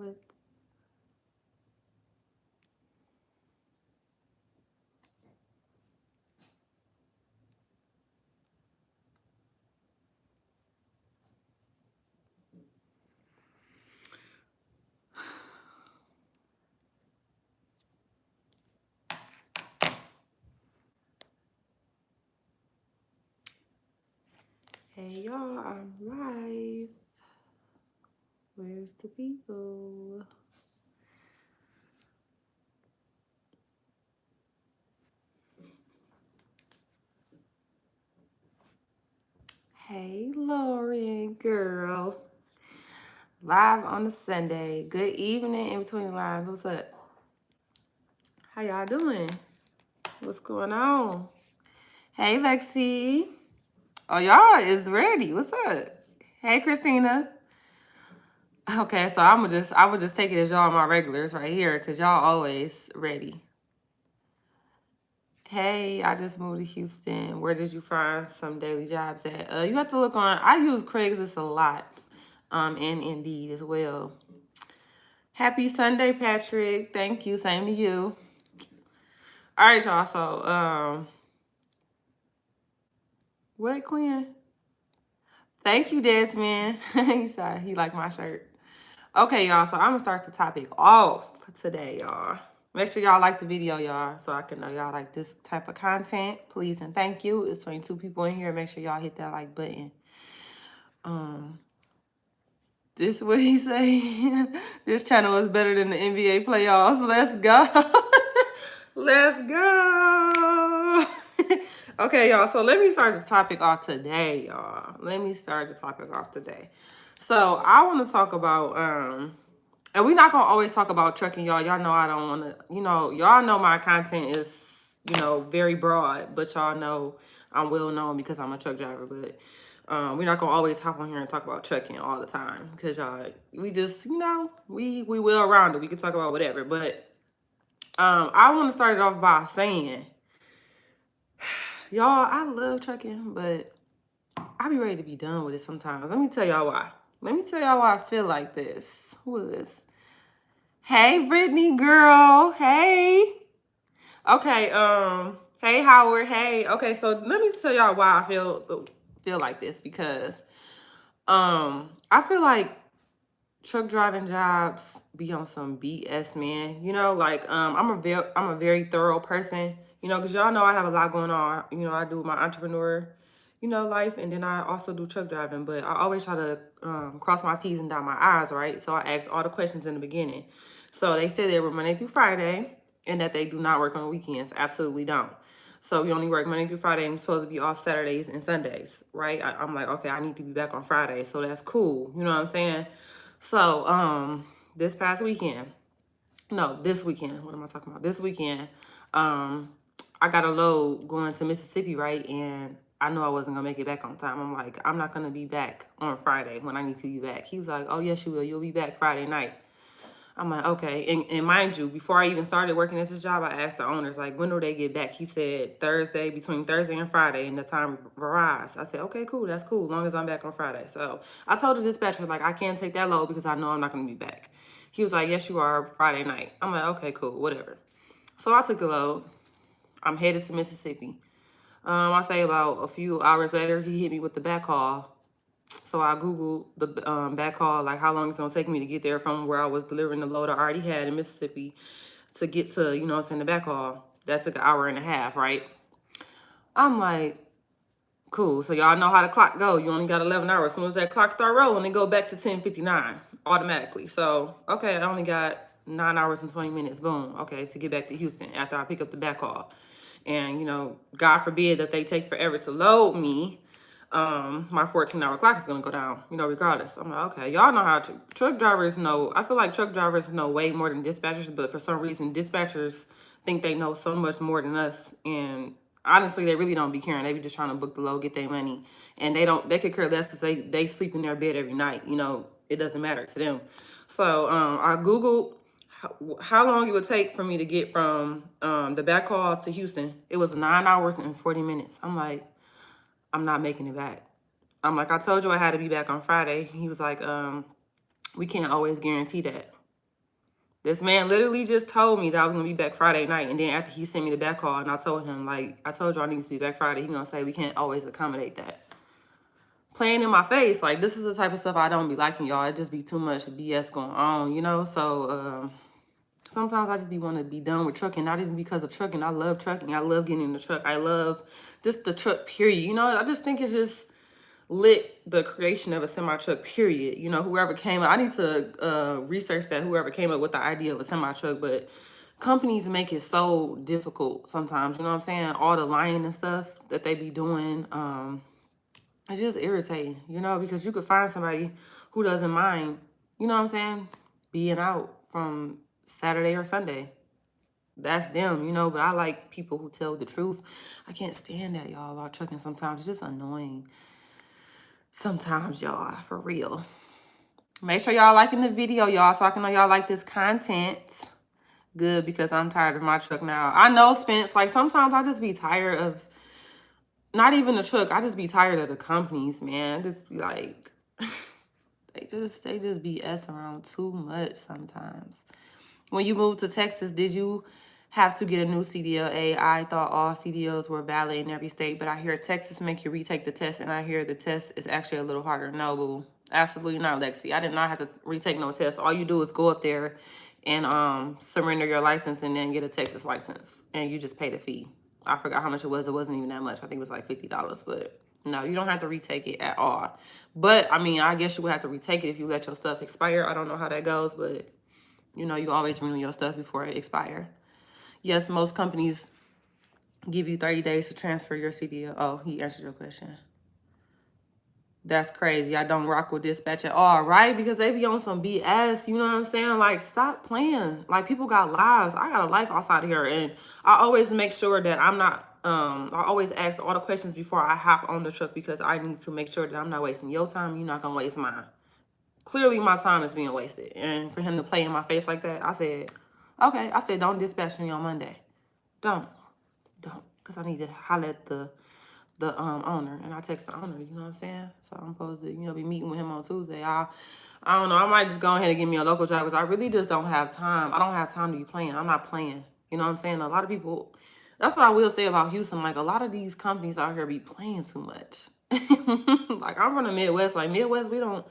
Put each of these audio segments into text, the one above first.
with. Hey y'all, I'm live. Where's the people? Hey Lauren, girl. Live on a Sunday. Good evening in between the lines. What's up? How y'all doing? What's going on? Hey Lexi. Oh, y'all is ready. What's up? Hey Christina. Okay, so I would just take it as y'all my regulars right here, cause y'all always ready. Hey, I just moved to Houston. Where did you find some daily jobs at? You have to look on. I use Craigslist a lot, and Indeed as well. Happy Sunday, Patrick. Thank you. Same to you. All right, y'all. So, what, Quinn? Thank you, Desmond. He said he liked my shirt. Okay, y'all. So I'm gonna start the topic off today, y'all. Make sure y'all like the video, y'all, so I can know y'all like this type of content. Please and thank you. It's 22 people in here. Make sure y'all hit that like button. This is what he say. This channel is better than the NBA playoffs. Let's go. Let's go. Okay, y'all. So let me start the topic off today, y'all. So I want to talk about and we're not gonna always talk about trucking, y'all. Y'all know I don't want to. Y'all know my content is very broad, but y'all know I'm well known because I'm a truck driver. But we're not gonna always hop on here and talk about trucking all the time because y'all, we just, we will around it. We can talk about whatever. But I want to start it off by saying, y'all, I love trucking, but I be ready to be done with it sometimes. Let me tell y'all why. I feel like this. Who is this? Hey, Brittany, girl. Hey. Okay. Hey, Howard. Hey. Okay. So let me tell y'all why I feel like this, because I feel like truck driving jobs be on some BS, man. I'm a very thorough person. Because y'all know I have a lot going on. I do my entrepreneur, life, and then I also do truck driving. But I always try to cross my T's and dot my I's, right? So I asked all the questions in the beginning. So they said they were Monday through Friday, and that they do not work on weekends. Absolutely don't. So we only work Monday through Friday, and we're supposed to be off Saturdays and Sundays, right? I'm like, okay, I need to be back on Friday, so that's cool. You know what I'm saying? So, this past weekend, no, this weekend, what am I talking about? This weekend, I got a load going to Mississippi, right? And I know I wasn't gonna make it back on time. I'm like, I'm not gonna be back on Friday when I need to be back. He was like, oh, yes, you will. You'll be back Friday night. I'm like, okay. And mind you, before I even started working at this job, I asked the owners, like, when will they get back? He said Thursday, between Thursday and Friday, and the time varies. I said, okay, cool. That's cool, as long as I'm back on Friday. So I told the dispatcher, like, I can't take that load because I know I'm not going to be back. He was like, yes, you are, Friday night. I'm like, okay, cool, whatever. So I took the load. I'm headed to Mississippi. I say about a few hours later, he hit me with the back call. So I Googled the back call, like how long it's going to take me to get there from where I was delivering the load I already had in Mississippi to get to, the back call. That took an hour and a half, right? I'm like, cool. So y'all know how the clock go. You only got 11 hours. As soon as that clock start rolling, it go back to 10:59 automatically. So, okay, I only got 9 hours and 20 minutes, boom, okay, to get back to Houston after I pick up the back call. And, God forbid that they take forever to load me. My 14-hour clock is gonna go down, regardless. I'm like, okay, y'all know how truck drivers know. I feel like truck drivers know way more than dispatchers, but for some reason, dispatchers think they know so much more than us. And honestly, they really don't be caring. They be just trying to book the load, get their money, and they could care less because they sleep in their bed every night. It doesn't matter to them. So I Googled how long it would take for me to get from the back call to Houston. It was 9 hours and 40 minutes. I'm like, I'm not making it back. I'm like, I told you I had to be back on Friday. He was like, we can't always guarantee that. This man literally just told me that I was gonna be back Friday night, and then after he sent me the back call, and I told him, like, I told you I need to be back Friday, he gonna say we can't always accommodate that. Playing in my face, like, this is the type of stuff I don't be liking, y'all. It just be too much BS going on, you know? So, sometimes I just be want to be done with trucking, not even because of trucking. I love trucking. I love getting in the truck. I love just the truck, period. You know, I just think it's just lit, the creation of a semi-truck, period. You know, whoever came up, I need to research that, whoever came up with the idea of a semi-truck, but companies make it so difficult sometimes, you know what I'm saying? All the lying and stuff that they be doing, it's just irritating, you know, because you could find somebody who doesn't mind, you know what I'm saying, being out from Saturday or Sunday. That's them, you know, but I like people who tell the truth. I can't stand that, y'all, about trucking sometimes. It's just annoying. Sometimes, y'all, for real. Make sure y'all liking the video, y'all, so I can know y'all like this content. Good, because I'm tired of my truck now. I know, Spence, like, sometimes I just be tired of, not even the truck, I just be tired of the companies, man. Just be like, they just BS around too much sometimes. When you moved to Texas, did you have to get a new CDLA? I thought all CDLs were valid in every state, but I hear Texas make you retake the test, and I hear the test is actually a little harder. No, boo. Absolutely not, Lexi. I did not have to retake no test. All you do is go up there and surrender your license and then get a Texas license, and you just pay the fee. I forgot how much it was. It wasn't even that much. I think it was like $50, but no, you don't have to retake it at all. But, I mean, I guess you would have to retake it if you let your stuff expire. I don't know how that goes, but, you know, you always renew your stuff before it expire. Yes, most companies give you 30 days to transfer your CDL. Oh, he answered your question. That's crazy. I don't rock with dispatch at all, right? Because they be on some BS, you know what I'm saying? Like, stop playing. Like, people got lives. I got a life outside of here, and I always make sure that I'm not, I always ask all the questions before I hop on the truck, because I need to make sure that I'm not wasting your time. You're not going to waste mine. Clearly, my time is being wasted. And for him to play in my face like that, I said, okay. I said, don't dispatch me on Monday. Don't. Because I need to holler at the owner, and I text the owner, you know what I'm saying? So I'm supposed to, you know, be meeting with him on Tuesday. I don't know, I might just go ahead and give me a local job, because I really just don't have time. I don't have time to be playing. I'm not playing. You know what I'm saying? A lot of people, that's what I will say about Houston. Like, a lot of these companies out here be playing too much. Like, I'm from the Midwest. Like, Midwest, we don't,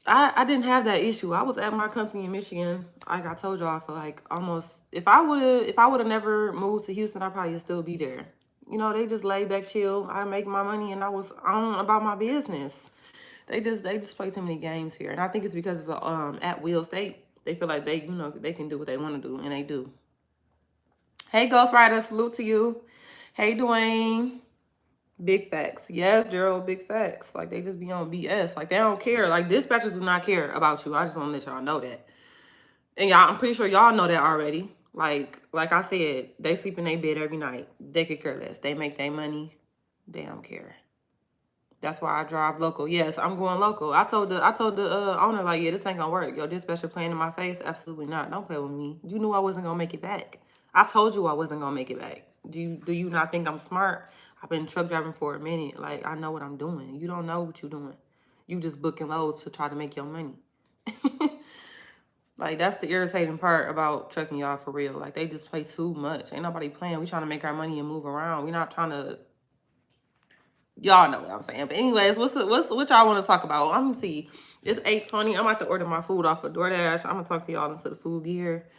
I didn't have that issue. I was at my company in Michigan, like I told y'all, for like almost, if I would have never moved to Houston, I probably would still be there. You know, they just lay back, chill. I make my money, and I was on about my business. They just play too many games here, and I think it's because it's a at will state. They feel like they, you know, they can do what they want to do, and they do. Hey, Ghost Rider, salute to you. Hey, Dwayne. Big facts. Yes, Gerald, big facts. Like, they just be on BS. Like, they don't care. Like, dispatchers do not care about you. I just want to let y'all know that. And y'all, I'm pretty sure y'all know that already. Like I said, they sleep in their bed every night. They could care less. They make their money. They don't care. That's why I drive local. Yes, I'm going local. I told the owner, like, yeah, this ain't gonna work. Yo, dispatcher playing in my face? Absolutely not. Don't play with me. You knew I wasn't gonna make it back. I told you I wasn't gonna make it back. Do you not think I'm smart? I've been truck driving for a minute. Like, I know what I'm doing. You don't know what you're doing. You just booking loads to try to make your money. Like, that's the irritating part about trucking, y'all, for real. Like, they just play too much. Ain't nobody playing. We trying to make our money and move around. We not trying to, y'all know what I'm saying. But anyways, what y'all want to talk about? I'm gonna see. It's 8:20. I'm about to order my food off of DoorDash. I'm gonna talk to y'all into the food gear.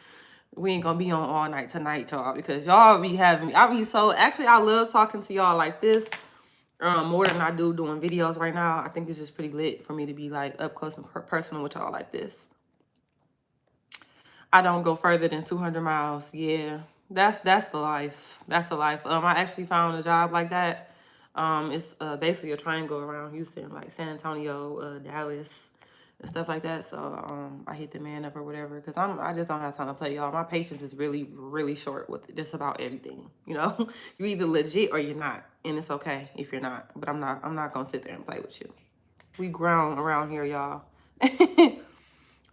We ain't gonna be on all night tonight, y'all, because y'all be having me. Actually, I love talking to y'all like this more than I do doing videos right now. I think it's just pretty lit for me to be like up close and personal with y'all like this. I don't go further than 200 miles. Yeah, that's the life. That's the life. I actually found a job like that. It's basically a triangle around Houston, like San Antonio, Dallas, and stuff like that. So I hit the man up or whatever, because I just don't have time to play, y'all. My patience is really, really short with just about everything. You know, you either legit or you're not, and it's okay if you're not. But I'm not gonna sit there and play with you. We grown around here, y'all.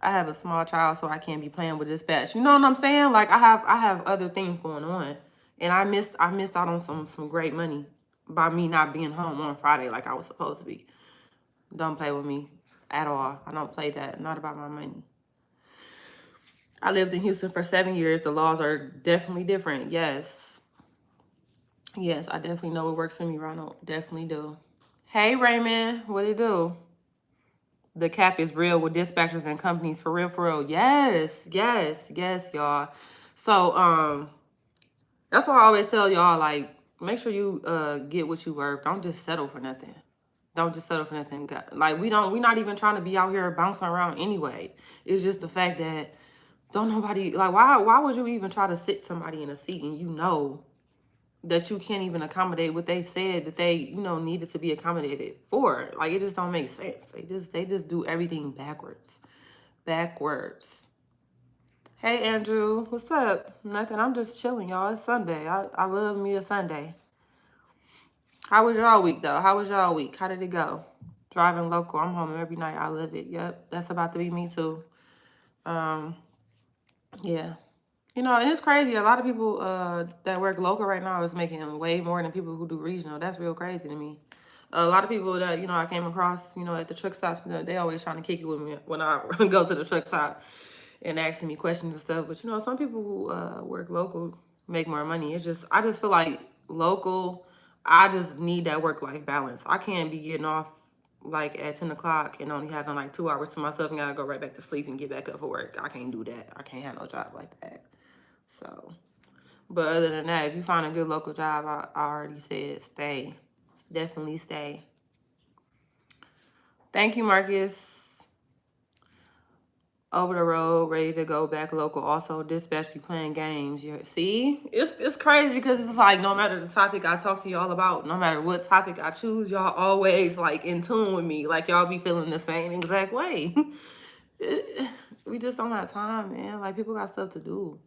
I have a small child, so I can't be playing with dispatch. You know what I'm saying? Like, I have other things going on, and I missed out on some great money by me not being home on Friday like I was supposed to be. Don't play with me at all. I don't play that. Not about my money. I lived in Houston for 7 years. The laws are definitely different. Yes. Yes, I definitely know what works for me, Ronald. Definitely do. Hey, Raymond. What it do? The cap is real with dispatchers and companies. For real, for real. Yes. Yes. Yes, y'all. So, that's why I always tell y'all, like, make sure you get what you worth. Don't just settle for nothing. Don't just settle for nothing. Like, we're not even trying to be out here bouncing around anyway. It's just the fact that don't nobody, like, why would you even try to sit somebody in a seat and you know that you can't even accommodate what they said that they, needed to be accommodated for? Like, it just don't make sense. They just do everything backwards. Backwards. Hey, Andrew. What's up? Nothing. I'm just chilling, y'all. It's Sunday. I love me a Sunday. How was y'all week, though? How was y'all week? How did it go? Driving local. I'm home every night. I love it. Yep. That's about to be me, too. Yeah. And it's crazy. A lot of people that work local right now is making way more than people who do regional. That's real crazy to me. A lot of people that, I came across, at the truck stops, they always trying to kick it with me when I go to the truck stop and asking me questions and stuff. But, some people who work local make more money. I just feel like local, I just need that work-life balance. I can't be getting off like at 10 o'clock and only having like 2 hours to myself and gotta go right back to sleep and get back up for work. I can't do that. I can't have no job like that. So, but other than that, if you find a good local job, I already said stay. Definitely stay. Thank you, Marcus. Over the road, ready to go back local. Also, dispatch be playing games. See, it's crazy because it's like no matter the topic I talk to y'all about, no matter what topic I choose, y'all always like in tune with me. Like y'all be feeling the same exact way. We just don't have time, man. Like people got stuff to do,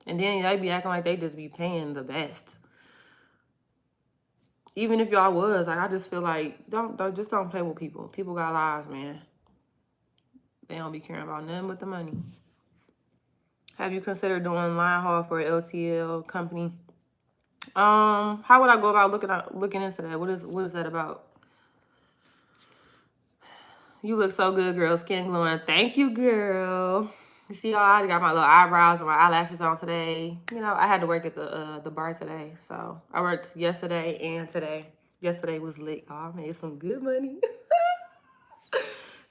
And then they be acting like they just be paying the best. Even if y'all was, like I just feel like don't play with people. People got lives, man. They don't be caring about nothing but the money. Have you considered doing line haul for an LTL company? How would I go about looking into that? What is that about? You look so good, girl. Skin glowing. Thank you, girl. You see, I got my little eyebrows and my eyelashes on today. I had to work at the bar today, so I worked yesterday and today. Yesterday was lit, y'all. I made some good money.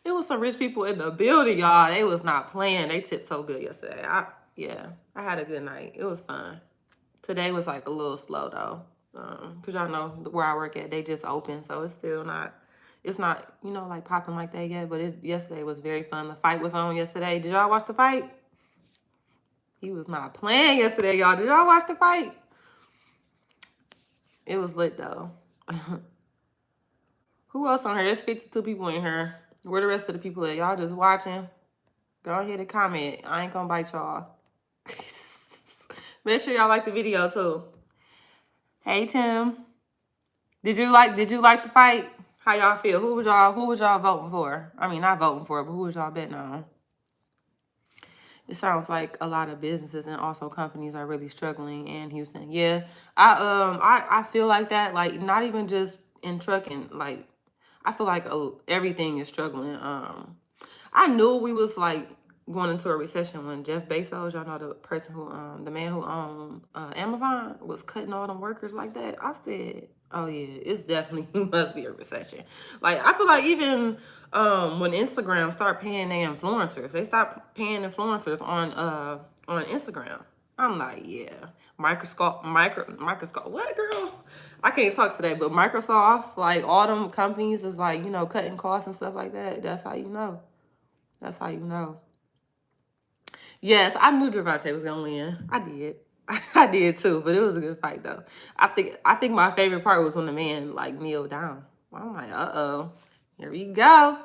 It was some rich people in the building, y'all. They was not playing. They tipped so good yesterday. I had a good night. It was fun. Today was like a little slow though, cause y'all know where I work at, they just opened, so it's not like popping like that yet. But yesterday was very fun. The fight was on yesterday. Did y'all watch the fight? He was not playing yesterday, y'all. Did y'all watch the fight? It was lit though. Who else on here? There's 52 people in here. Where the rest of the people at? Y'all just watching? Go ahead and comment. I ain't gonna bite y'all. Make sure y'all like the video too. Hey Tim. Did you like the fight? How y'all feel? Who was y'all voting for? I mean, not voting for, but who was y'all betting on? It sounds like a lot of businesses and also companies are really struggling in Houston. Yeah, I feel like that. Like not even just in trucking. Like I feel like everything is struggling. I knew we was like going into a recession when Jeff Bezos, y'all know the person who the man who owned Amazon, was cutting all them workers like that. I said, oh yeah, it's definitely must be a recession. Like I feel like even when Instagram start paying their influencers, they stop paying influencers on Instagram. I'm like, yeah, Microsoft, what girl? I can't talk today, but Microsoft, like all them companies is like, cutting costs and stuff like that. That's how you know. That's how you know. Yes, I knew Gervonta was gonna win. I did. I did too, but it was a good fight though. I think my favorite part was when the man like kneeled down. I'm like, uh-oh, here we go.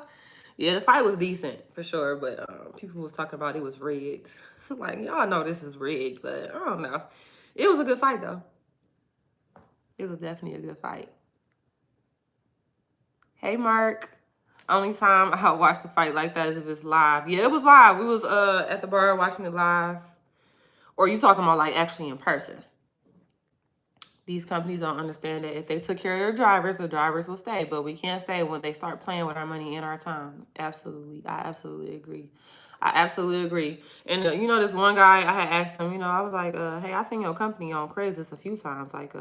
Yeah, the fight was decent for sure, but people was talking about it was rigged. Like, y'all know this is rigged, but I don't know. It was a good fight though. It was definitely a good fight. Hey, Mark. Only time I watch the fight like that is if it's live. Yeah, it was live. We was at the bar watching it live. Or you talking about like actually in person? These companies don't understand that if they took care of their drivers, the drivers will stay. But we can't stay when they start playing with our money and our time. Absolutely. I absolutely agree. I absolutely agree. And you know, this one guy, I had asked him, you know, I was like, hey, I seen your company on Craigslist a few times. Like,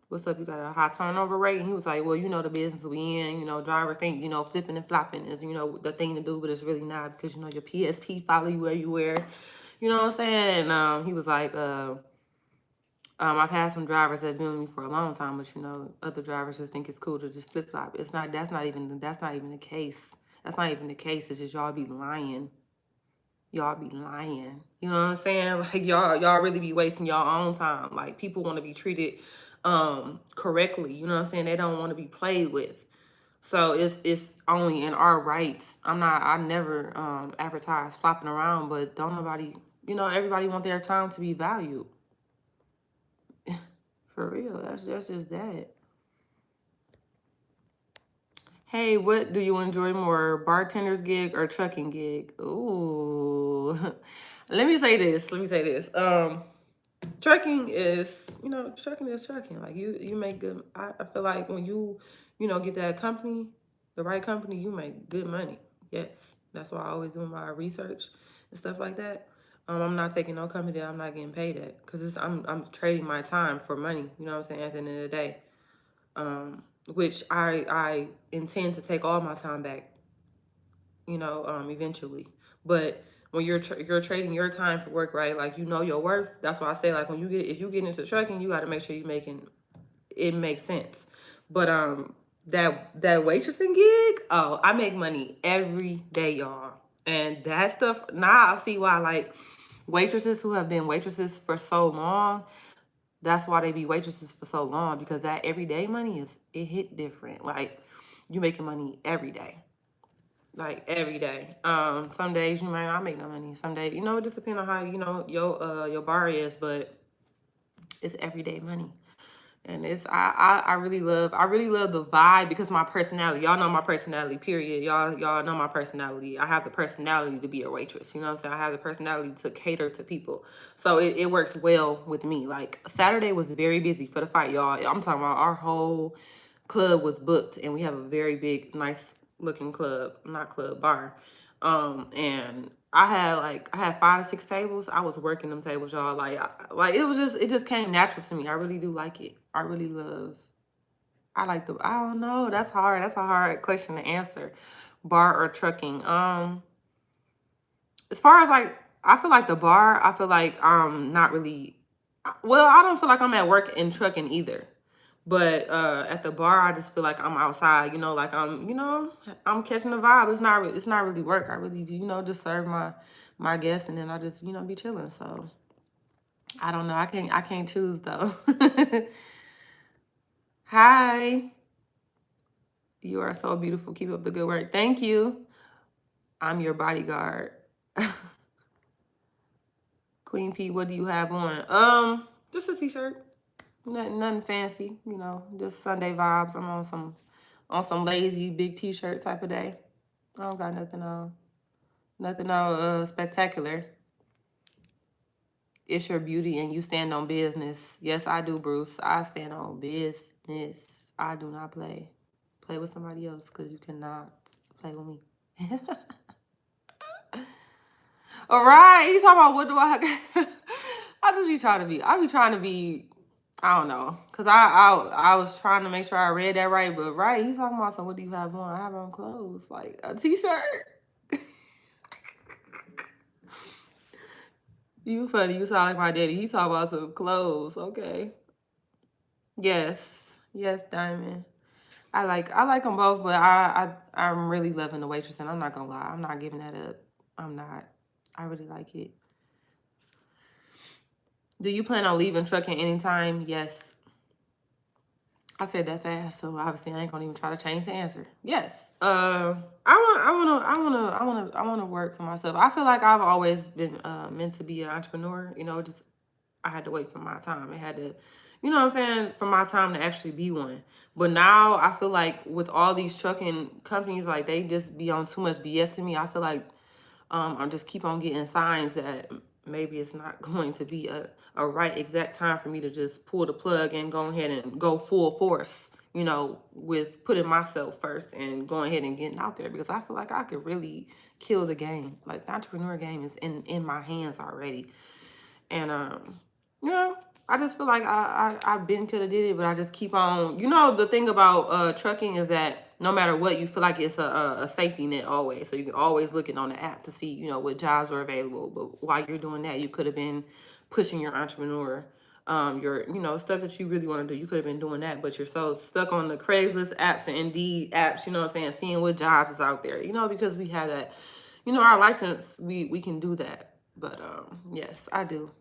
what's up? You got a high turnover rate? And he was like, well, you know, the business we in, you know, drivers think, you know, flipping and flopping is, you know, the thing to do, but it's really not because, you know, your PSP follow you everywhere. You know what I'm saying? And he was like, I've had some drivers that have been with me for a long time, but you know, other drivers just think it's cool to just flip flop. It's not. That's not even the case. That's not even the case. It's just y'all be lying. Y'all be lying. You know what I'm saying? Like y'all really be wasting y'all own time. Like people want to be treated correctly. You know what I'm saying? They don't want to be played with. So it's only in our rights. I never advertise flopping around, but don't nobody, you know, everybody want their time to be valued. For real. That's just that. Hey, what do you enjoy more, bartender's gig or trucking gig? Ooh. Let me say this. Trucking is, you know, trucking is trucking. Like you make good. I feel like when you know, get that company, the right company, you make good money. Yes. That's why I always do my research and stuff like that. I'm not taking no company that I'm not getting paid at because I'm trading my time for money. You know what I'm saying? At the end of the day, which I intend to take all my time back. You know, eventually. But when you're trading your time for work, right? Like you know your worth. That's why I say like when you if you get into trucking, you got to make sure you're making it makes sense. But that waitressing gig, oh, I make money every day, y'all. And that stuff, now I see why like waitresses who have been waitresses for so long, that's why they be waitresses for so long, because that everyday money it hit different. Like you making money every day. Like every day. Some days you might not make no money. Some days, you know, it just depends on how, you know, your bar is, but it's everyday money. And it's I really love the vibe because my personality. Y'all know my personality, period. Y'all know my personality. I have the personality to be a waitress. You know what I'm saying? I have the personality to cater to people. So it works well with me. Like Saturday was very busy for the fight, y'all. I'm talking about our whole club was booked and we have a very big, nice looking club, not club, bar. And I had 5 to 6 tables. I was working them tables, y'all. Like it just came natural to me. I really do like it. I really love. I don't know. That's hard. That's a hard question to answer. Bar or trucking. As far as like, I feel like the bar. I feel like not really. Well, I don't feel like I'm at work in trucking either. But at the bar, I just feel like I'm outside, you know, like I'm catching the vibe. It's not really work. I really do, you know, just serve my guests and then I just, you know, be chilling. So I don't know. I can't choose though. Hi. You are so beautiful. Keep up the good work. Thank you. I'm your bodyguard. Queen P, what do you have on? Just a t-shirt. Nothing fancy, you know, just Sunday vibes. I'm on some lazy big t-shirt type of day. I don't got nothing on. Nothing spectacular. It's your beauty and you stand on business. Yes, I do, Bruce. I stand on business. I do not play. Play with somebody else because you cannot play with me. All right. You talking about what do I I be trying to be, I don't know. Cause I was trying to make sure I read that right, but right, he's talking about what do you have on? I have on clothes, like a t-shirt. You funny, you sound like my daddy. He talk about some clothes. Okay. Yes. Yes, Diamond. I like them both, but I'm really loving the waitress, and I'm not gonna lie. I'm not giving that up. I'm not. I really like it. Do you plan on leaving trucking anytime? Yes. I said that fast, so obviously I ain't gonna even try to change the answer. Yes. I wanna work for myself. I feel like I've always been meant to be an entrepreneur. You know, just I had to wait for my time. It had to, you know what I'm saying, for my time to actually be one. But now I feel like with all these trucking companies, like they just be on too much BS to me. I feel like I just keep on getting signs that maybe it's not going to be a right exact time for me to just pull the plug and go ahead and go full force. you know, with putting myself first and going ahead and getting out there, because I feel like I could really kill the game. Like the entrepreneur game is in my hands already. And you know, I just feel like I've been could have did it, but I just keep on. You know, the thing about trucking is that no matter what, you feel like it's a safety net always. So you can always look it on the app to see, you know, what jobs are available. But while you're doing that, you could have been pushing your entrepreneur, your, you know, stuff that you really want to do. You could have been doing that, but you're so stuck on the Craigslist apps and Indeed apps, you know what I'm saying, seeing what jobs is out there, you know, because we have that, you know, our license, we can do that. But yes, I do.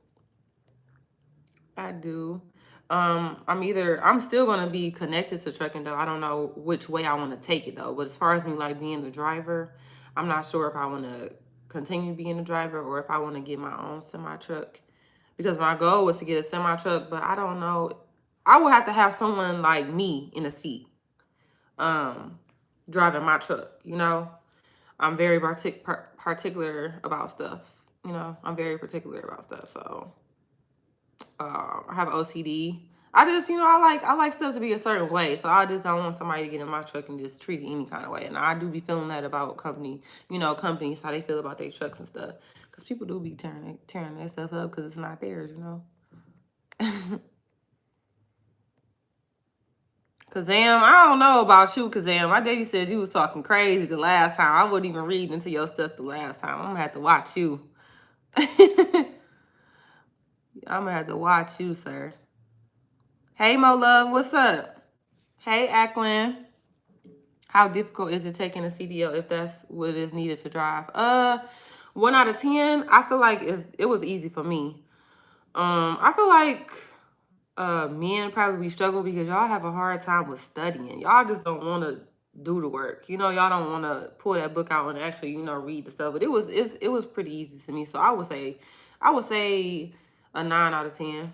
I do. I'm still gonna be connected to trucking though. I don't know which way I want to take it though. But as far as me like being the driver, I'm not sure if I want to continue being the driver or if I want to get my own semi truck. Because my goal was to get a semi truck, but I don't know. I would have to have someone like me in the seat, um, driving my truck. You know, I'm very particular about stuff. You know, I'm very particular about stuff. So I have OCD. I just, you know, I like stuff to be a certain way. So I just don't want somebody to get in my truck and just treat it any kind of way. And I do be feeling that about companies, how they feel about their trucks and stuff. Because people do be tearing their stuff up because it's not theirs, you know. Kazam, I don't know about you, Kazam. My daddy said you was talking crazy the last time. I wasn't even reading into your stuff the last time. I'm gonna have to watch you. I'm gonna have to watch you, sir. Hey, Mo Love, what's up? Hey, Ackland. How difficult is it taking a CDL if that's what is needed to drive? 1 out of 10. I feel like it was easy for me. I feel like men probably struggle because y'all have a hard time with studying. Y'all just don't want to do the work. You know, y'all don't want to pull that book out and actually, you know, read the stuff. But it was pretty easy to me. So I would say a 9 out of 10.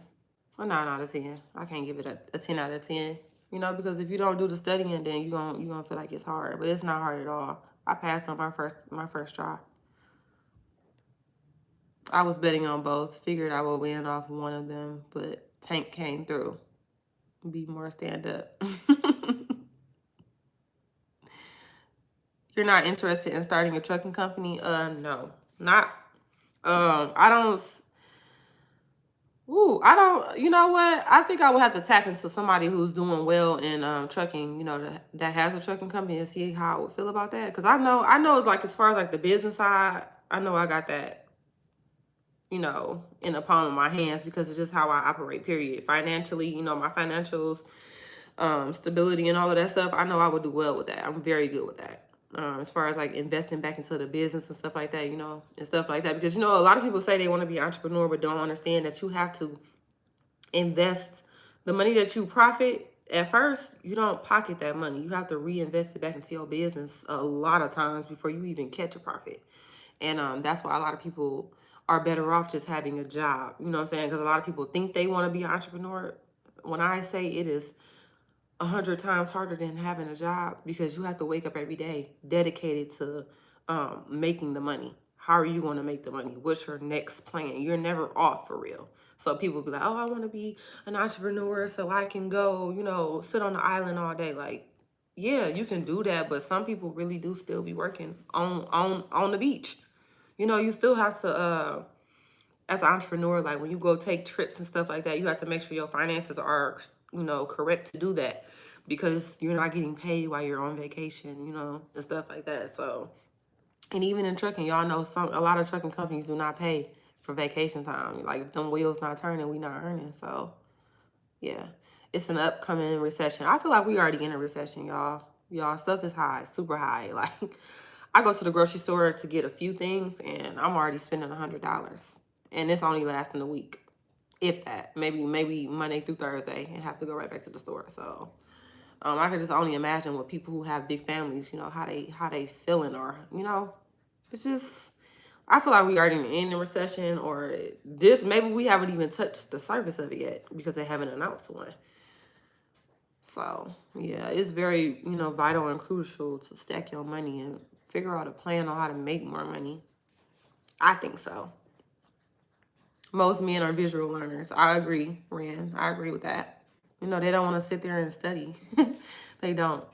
A 9 out of 10. I can't give it a 10 out of 10. You know, because if you don't do the studying, then you're gonna feel like it's hard. But it's not hard at all. I passed on my first try. I was betting on both. Figured I would win off one of them, but Tank came through. Be more stand up. You're not interested in starting a trucking company? No. Not I don't, you know what? I think I would have to tap into somebody who's doing well in trucking, you know, that has a trucking company and see how I would feel about that. Because I know it's like as far as like the business side, I know I got that, you know, in the palm of my hands because it's just how I operate, period. Financially, you know, my financials, stability and all of that stuff, I know I would do well with that. I'm very good with that. As far as like investing back into the business and stuff like that, you know, and stuff like that. Because, you know, a lot of people say they want to be an entrepreneur, but don't understand that you have to invest the money that you profit at first. You don't pocket that money. You have to reinvest it back into your business a lot of times before you even catch a profit. And that's why a lot of people are better off just having a job. You know what I'm saying? Because a lot of people think they want to be an entrepreneur. When I say it is 100 times harder than having a job, because you have to wake up every day dedicated to making the money. How are you going to make the money? What's your next plan? You're never off for real. So people be like, oh, I want to be an entrepreneur so I can go, you know, sit on the island all day. Like, yeah, you can do that, but some people really do still be working on the beach. You know, you still have to as an entrepreneur, like when you go take trips and stuff like that, you have to make sure your finances are, you know, correct to do that, because you're not getting paid while you're on vacation, you know, and stuff like that. So, and even in trucking, y'all know a lot of trucking companies do not pay for vacation time. Like if them wheels not turning, we not earning. So yeah, it's an upcoming recession. I feel like we already in a recession, y'all. Y'all, stuff is high, super high. Like I go to the grocery store to get a few things and I'm already spending $100. And it's only lasting a week. If that. Maybe Monday through Thursday and have to go right back to the store. So I can just only imagine what people who have big families, you know, how they feeling, or, you know, it's just, I feel like we already in the recession, or this, maybe we haven't even touched the surface of it yet because they haven't announced one. So yeah, it's very, you know, vital and crucial to stack your money and figure out a plan on how to make more money. I think so. Most men are visual learners. I agree, Ren. I agree with that. You know, they don't want to sit there and study. They don't.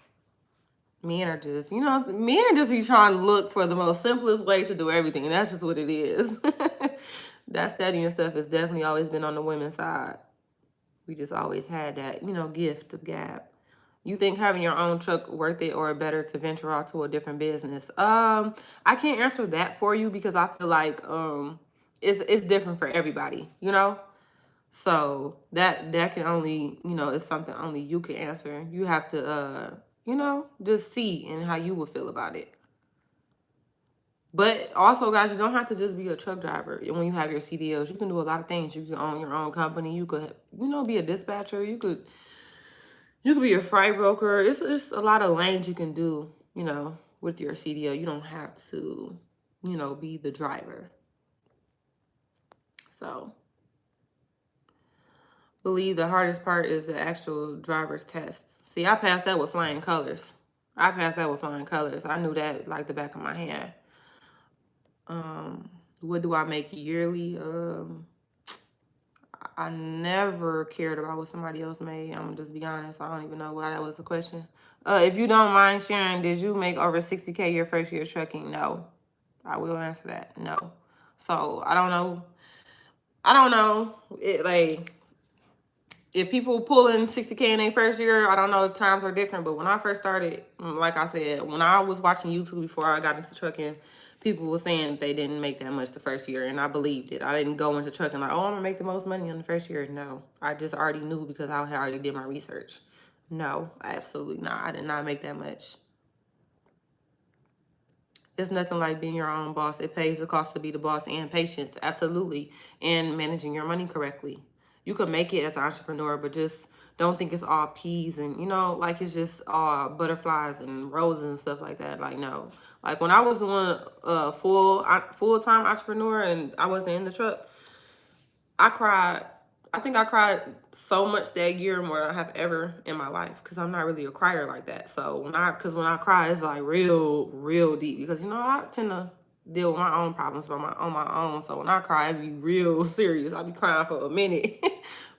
Men are just, you know, men just be trying to look for the most simplest way to do everything. And that's just what it is. That studying stuff has definitely always been on the women's side. We just always had that, you know, gift of gab. You think having your own truck worth it or better to venture out to a different business? I can't answer that for you because I feel like it's different for everybody, you know? So that can only, you know, it's something only you can answer. You have to you know, just see and how you would feel about it. But also, guys, you don't have to just be a truck driver. When you have your CDLs, you can do a lot of things. You can own your own company. You could, you know, be a dispatcher. You could be a freight broker. It's just a lot of lanes you can do, you know, with your CDL. You don't have to, you know, be the driver. So, believe the hardest part is the actual driver's test. See, I passed that with flying colors. I knew that like the back of my hand. What do I make yearly? I never cared about what somebody else made. I'm gonna just be honest. I don't even know why that was the question. If you don't mind sharing, did you make over 60K your first year trucking? No. I will answer that. No. So I don't know. It like if people pulling 60K in their first year, I don't know if times are different. But when I first started, like I said, when I was watching YouTube before I got into trucking, people were saying they didn't make that much the first year, and I believed it. I didn't go into trucking like, oh, I'm gonna make the most money in the first year. No, I just already knew because I already did my research. No, absolutely not. I did not make that much. It's nothing like being your own boss. It pays the cost to be the boss and patience, absolutely, and managing your money correctly. You could make it as an entrepreneur, but just don't think it's all peas and, you know, like it's just all butterflies and roses and stuff like that. Like, no. Like when I was doing a full-time entrepreneur and I wasn't in the truck, I cried. I think I cried so much that year more than I have ever in my life because I'm not really a crier like that. So when I cry, it's like real deep because, you know, I tend to deal with my own problems on my own. So when I cry, it be real serious. I be crying for a minute.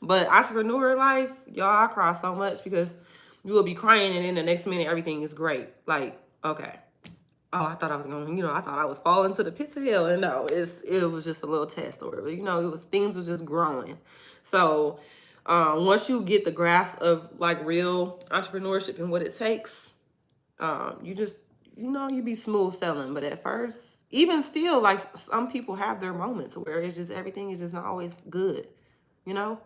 But entrepreneur life, y'all, I cry so much because you will be crying and then the next minute everything is great. Like, okay. Oh, I thought I was going, you know, I thought I was falling to the pits of hell. And no, it was just a little test or, you know, things was just growing. So once you get the grasp of like real entrepreneurship and what it takes, you just, you know, you be smooth selling. But at first, even still, like some people have their moments where it's just, everything is just not always good, you know?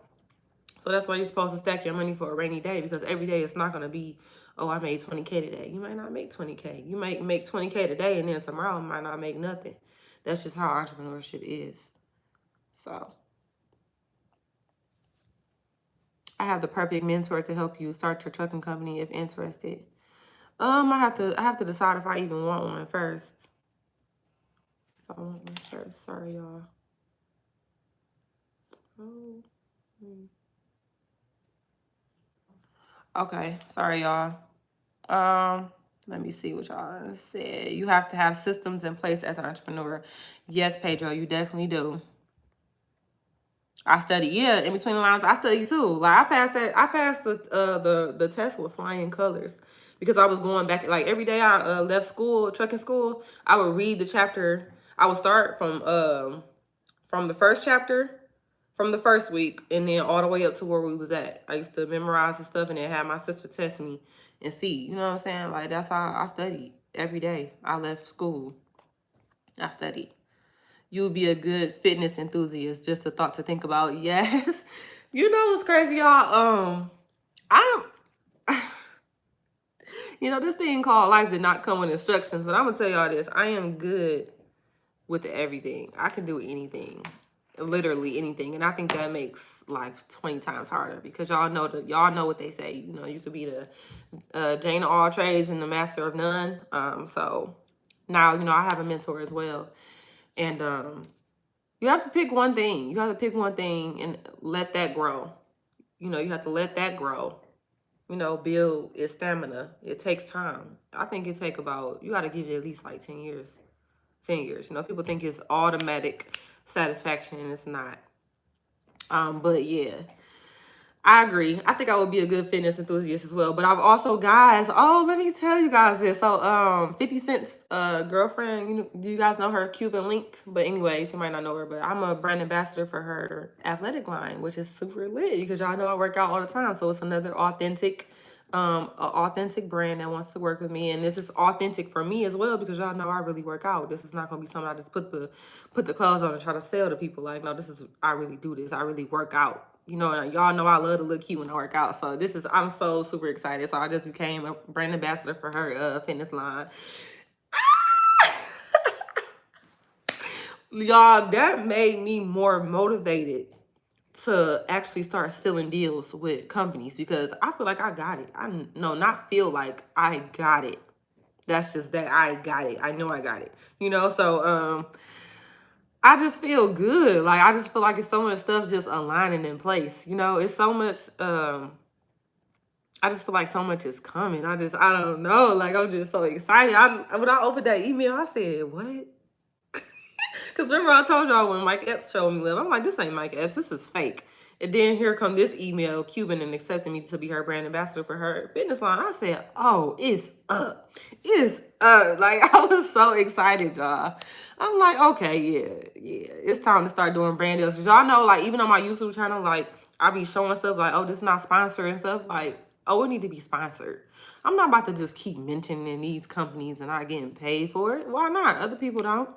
So that's why you're supposed to stack your money for a rainy day because every day it's not going to be, oh, I made 20K today. You might not make 20K. You might make 20K today and then tomorrow might not make nothing. That's just how entrepreneurship is. So I have the perfect mentor to help you start your trucking company if interested. I have to decide if I even want one first. If I want one first. Sorry, y'all. Okay, sorry, y'all. Let me see what y'all said. You have to have systems in place as an entrepreneur. Yes, Pedro, you definitely do. I study, yeah, in between the lines, I study too. Like I passed the test with flying colors because I was going back like every day I left school, trucking school, I would read the chapter. I would start from the first chapter from the first week and then all the way up to where we was at. I used to memorize the stuff and then have my sister test me and see. You know what I'm saying? Like that's how I studied every day. I left school. I studied. You would be a good fitness enthusiast. Just a thought to think about. Yes. You know what's crazy, y'all? You know, this thing called life did not come with instructions, but I'm gonna tell y'all this. I am good with everything. I can do anything. Literally anything. And I think that makes life 20 times harder because y'all know what they say. You know, you could be the Jane of all trades and the master of none. So now, you know, I have a mentor as well. And you have to pick one thing. You have to pick one thing and let that grow. You know, you have to let that grow. You know, build its stamina. It takes time. I think it take about, you got to give it at least like 10 years. 10 years. You know, people think it's automatic satisfaction and it's not. But yeah. I agree. I think I would be a good fitness enthusiast as well. But I've also, guys, oh, let me tell you guys this. So 50 Cent's girlfriend, do you guys know her, Cuban Link? But anyway, you might not know her, but I'm a brand ambassador for her athletic line, which is super lit because y'all know I work out all the time. So it's another authentic brand that wants to work with me, and this is authentic for me as well because y'all know I really work out. This is not gonna be something I just put the clothes on and try to sell to people. Like, no, this is, I really do this. I really work out. And y'all know I love to look cute when I work out. So I'm so super excited. So I just became a brand ambassador for her fitness line. Y'all, that made me more motivated to actually start sealing deals with companies because I feel like I got it. Not feel like I got it. That's just that I got it. I know I got it. So I just feel good. Like, I just feel like it's so much stuff just aligning in place. It's so much I just feel like so much is coming. I don't know. Like, I'm just so excited. When I opened that email, I said, what? Because remember I told y'all when Mike Epps showed me love, I'm like, this ain't Mike Epps. This is fake. And then here come this email, Cuban, and accepting me to be her brand ambassador for her fitness line. I said, oh, it's up. It's up. Like, I was so excited, y'all. I'm like, okay, yeah. It's time to start doing brand deals. Because y'all know, like, even on my YouTube channel, like, I be showing stuff like, oh, this is not sponsored and stuff. Like, oh, it need to be sponsored. I'm not about to just keep mentioning these companies and not getting paid for it. Why not? Other people don't.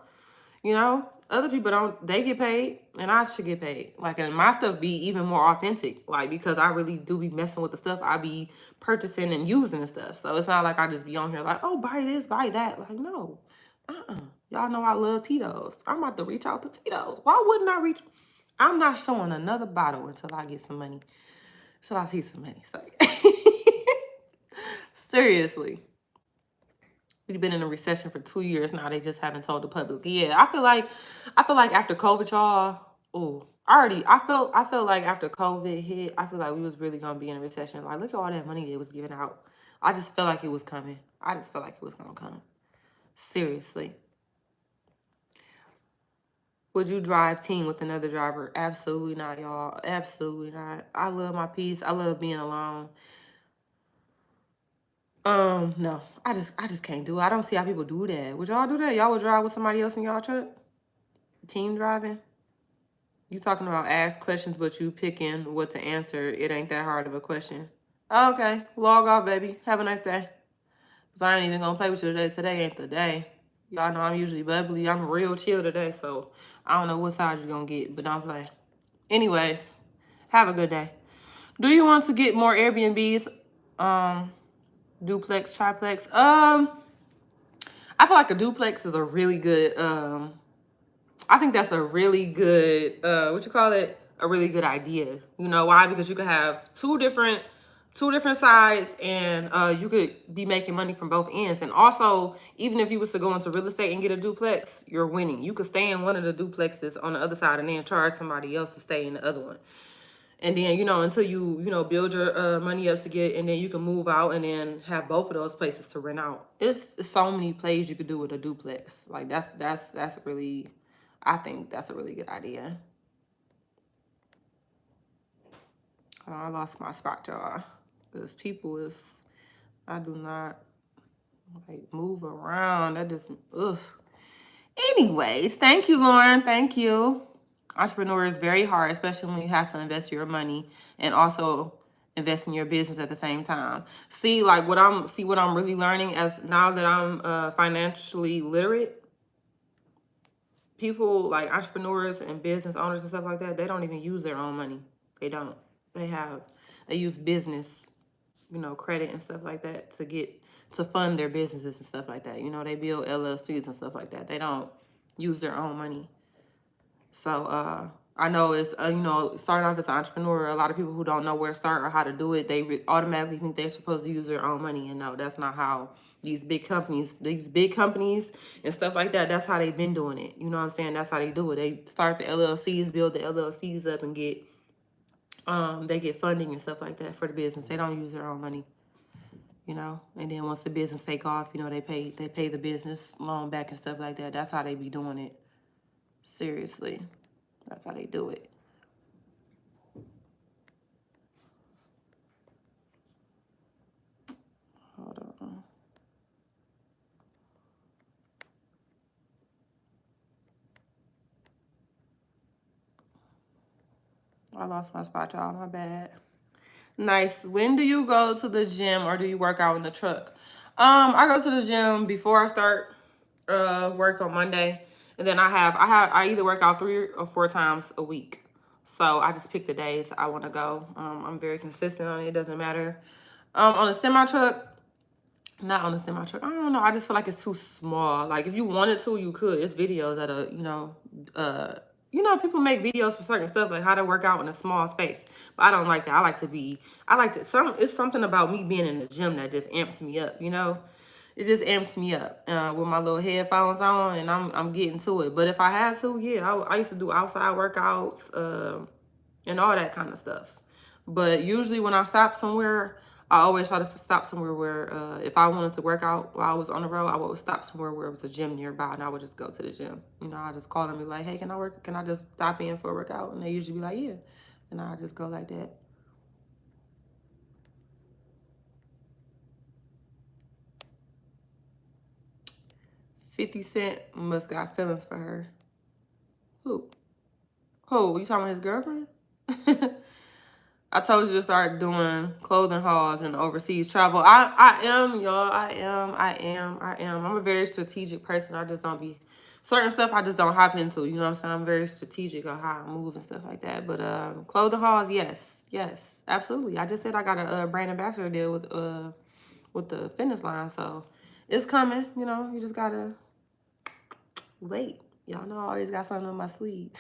Other people don't, they get paid and I should get paid. Like, and my stuff be even more authentic, like, because I really do be messing with the stuff I be purchasing and using and stuff. So it's not like I just be on here like, oh, buy this, buy that. Like, no, y'all know I love Tito's. I'm about to reach out to Tito's. Why wouldn't I reach? I'm not showing another bottle until I get some money. Until I see some money. So, seriously. We've been in a recession for 2 years now. They just haven't told the public. Yeah, I feel like after COVID, y'all. I felt like after COVID hit, I feel like we was really gonna be in a recession. Like, look at all that money they was giving out. I just felt like it was coming. I just felt like it was gonna come. Seriously. Would you drive team with another driver? Absolutely not, y'all. Absolutely not. I love my peace. I love being alone. No, I just can't do it. I don't see how people do that. Would y'all do that? Y'all would drive with somebody else in y'all truck? Team driving? You talking about ask questions, but you picking what to answer. It ain't that hard of a question. Okay, log off, baby. Have a nice day. Cause I ain't even gonna play with you today. Today ain't the day. Y'all know I'm usually bubbly. I'm real chill today, so I don't know what side you're gonna get, but don't play. Anyways, have a good day. Do you want to get more Airbnbs? Duplex, triplex. I feel like a duplex is a really good. I think that's a really good. A really good idea. You know why? Because you could have two different sides, and you could be making money from both ends. And also, even if you was to go into real estate and get a duplex, you're winning. You could stay in one of the duplexes on the other side and then charge somebody else to stay in the other one. And then, until you, build your money up to get, and then you can move out and then have both of those places to rent out. It's so many plays you could do with a duplex. Like, that's really, I think that's a really good idea. Hold on, I lost my spot, y'all. Because I do not, like, move around. That just, ugh. Anyways, thank you, Lauren. Thank you. Entrepreneur is very hard, especially when you have to invest your money and also invest in your business at the same time. See what I'm really learning as now that I'm financially literate. People like entrepreneurs and business owners and stuff like that, they don't even use their own money. They don't. They use business, credit and stuff like that to fund their businesses and stuff like that. They build LLCs and stuff like that. They don't use their own money. So I know it's, starting off as an entrepreneur, a lot of people who don't know where to start or how to do it, they automatically think they're supposed to use their own money. And no, that's not how these big companies and stuff like that, that's how they've been doing it. You know what I'm saying? That's how they do it. They start the LLCs, build the LLCs up and they get funding and stuff like that for the business. They don't use their own money. And then once the business take off, they pay the business loan back and stuff like that. That's how they be doing it. Seriously. That's how they do it. I lost my spot, y'all. My bad. Nice. When do you go to the gym or do you work out in the truck? I go to the gym before I start work on Monday, and then I either work out 3 or 4 times a week. So I just pick the days I want to go. I'm very consistent on it. It doesn't matter. On a semi truck, not on a semi truck. I don't know. I just feel like it's too small. Like if you wanted to, you could. It's videos that are, people make videos for certain stuff, like how to work out in a small space. But I don't like that. It's something about me being in the gym that just amps me up, It just amps me up with my little headphones on, and I'm getting to it. But if I had to, yeah, I used to do outside workouts and all that kind of stuff. But usually when I stop somewhere, I always try to stop somewhere where if I wanted to work out while I was on the road, I would stop somewhere where it was a gym nearby, and I would just go to the gym. I just call them and be like, hey, can I just stop in for a workout? And they usually be like, yeah. And I just go like that. $50 Cent must got feelings for her. Who? You talking about his girlfriend? I told you to start doing clothing hauls and overseas travel. I am, y'all. I am. I'm a very strategic person. I just don't be certain stuff I just don't hop into. You know what I'm saying? I'm very strategic on how I move and stuff like that. But clothing hauls, yes, absolutely. I just said I got a brand ambassador deal with the fitness line, so it's coming. You just gotta wait. Y'all know I always got something on my sleeve.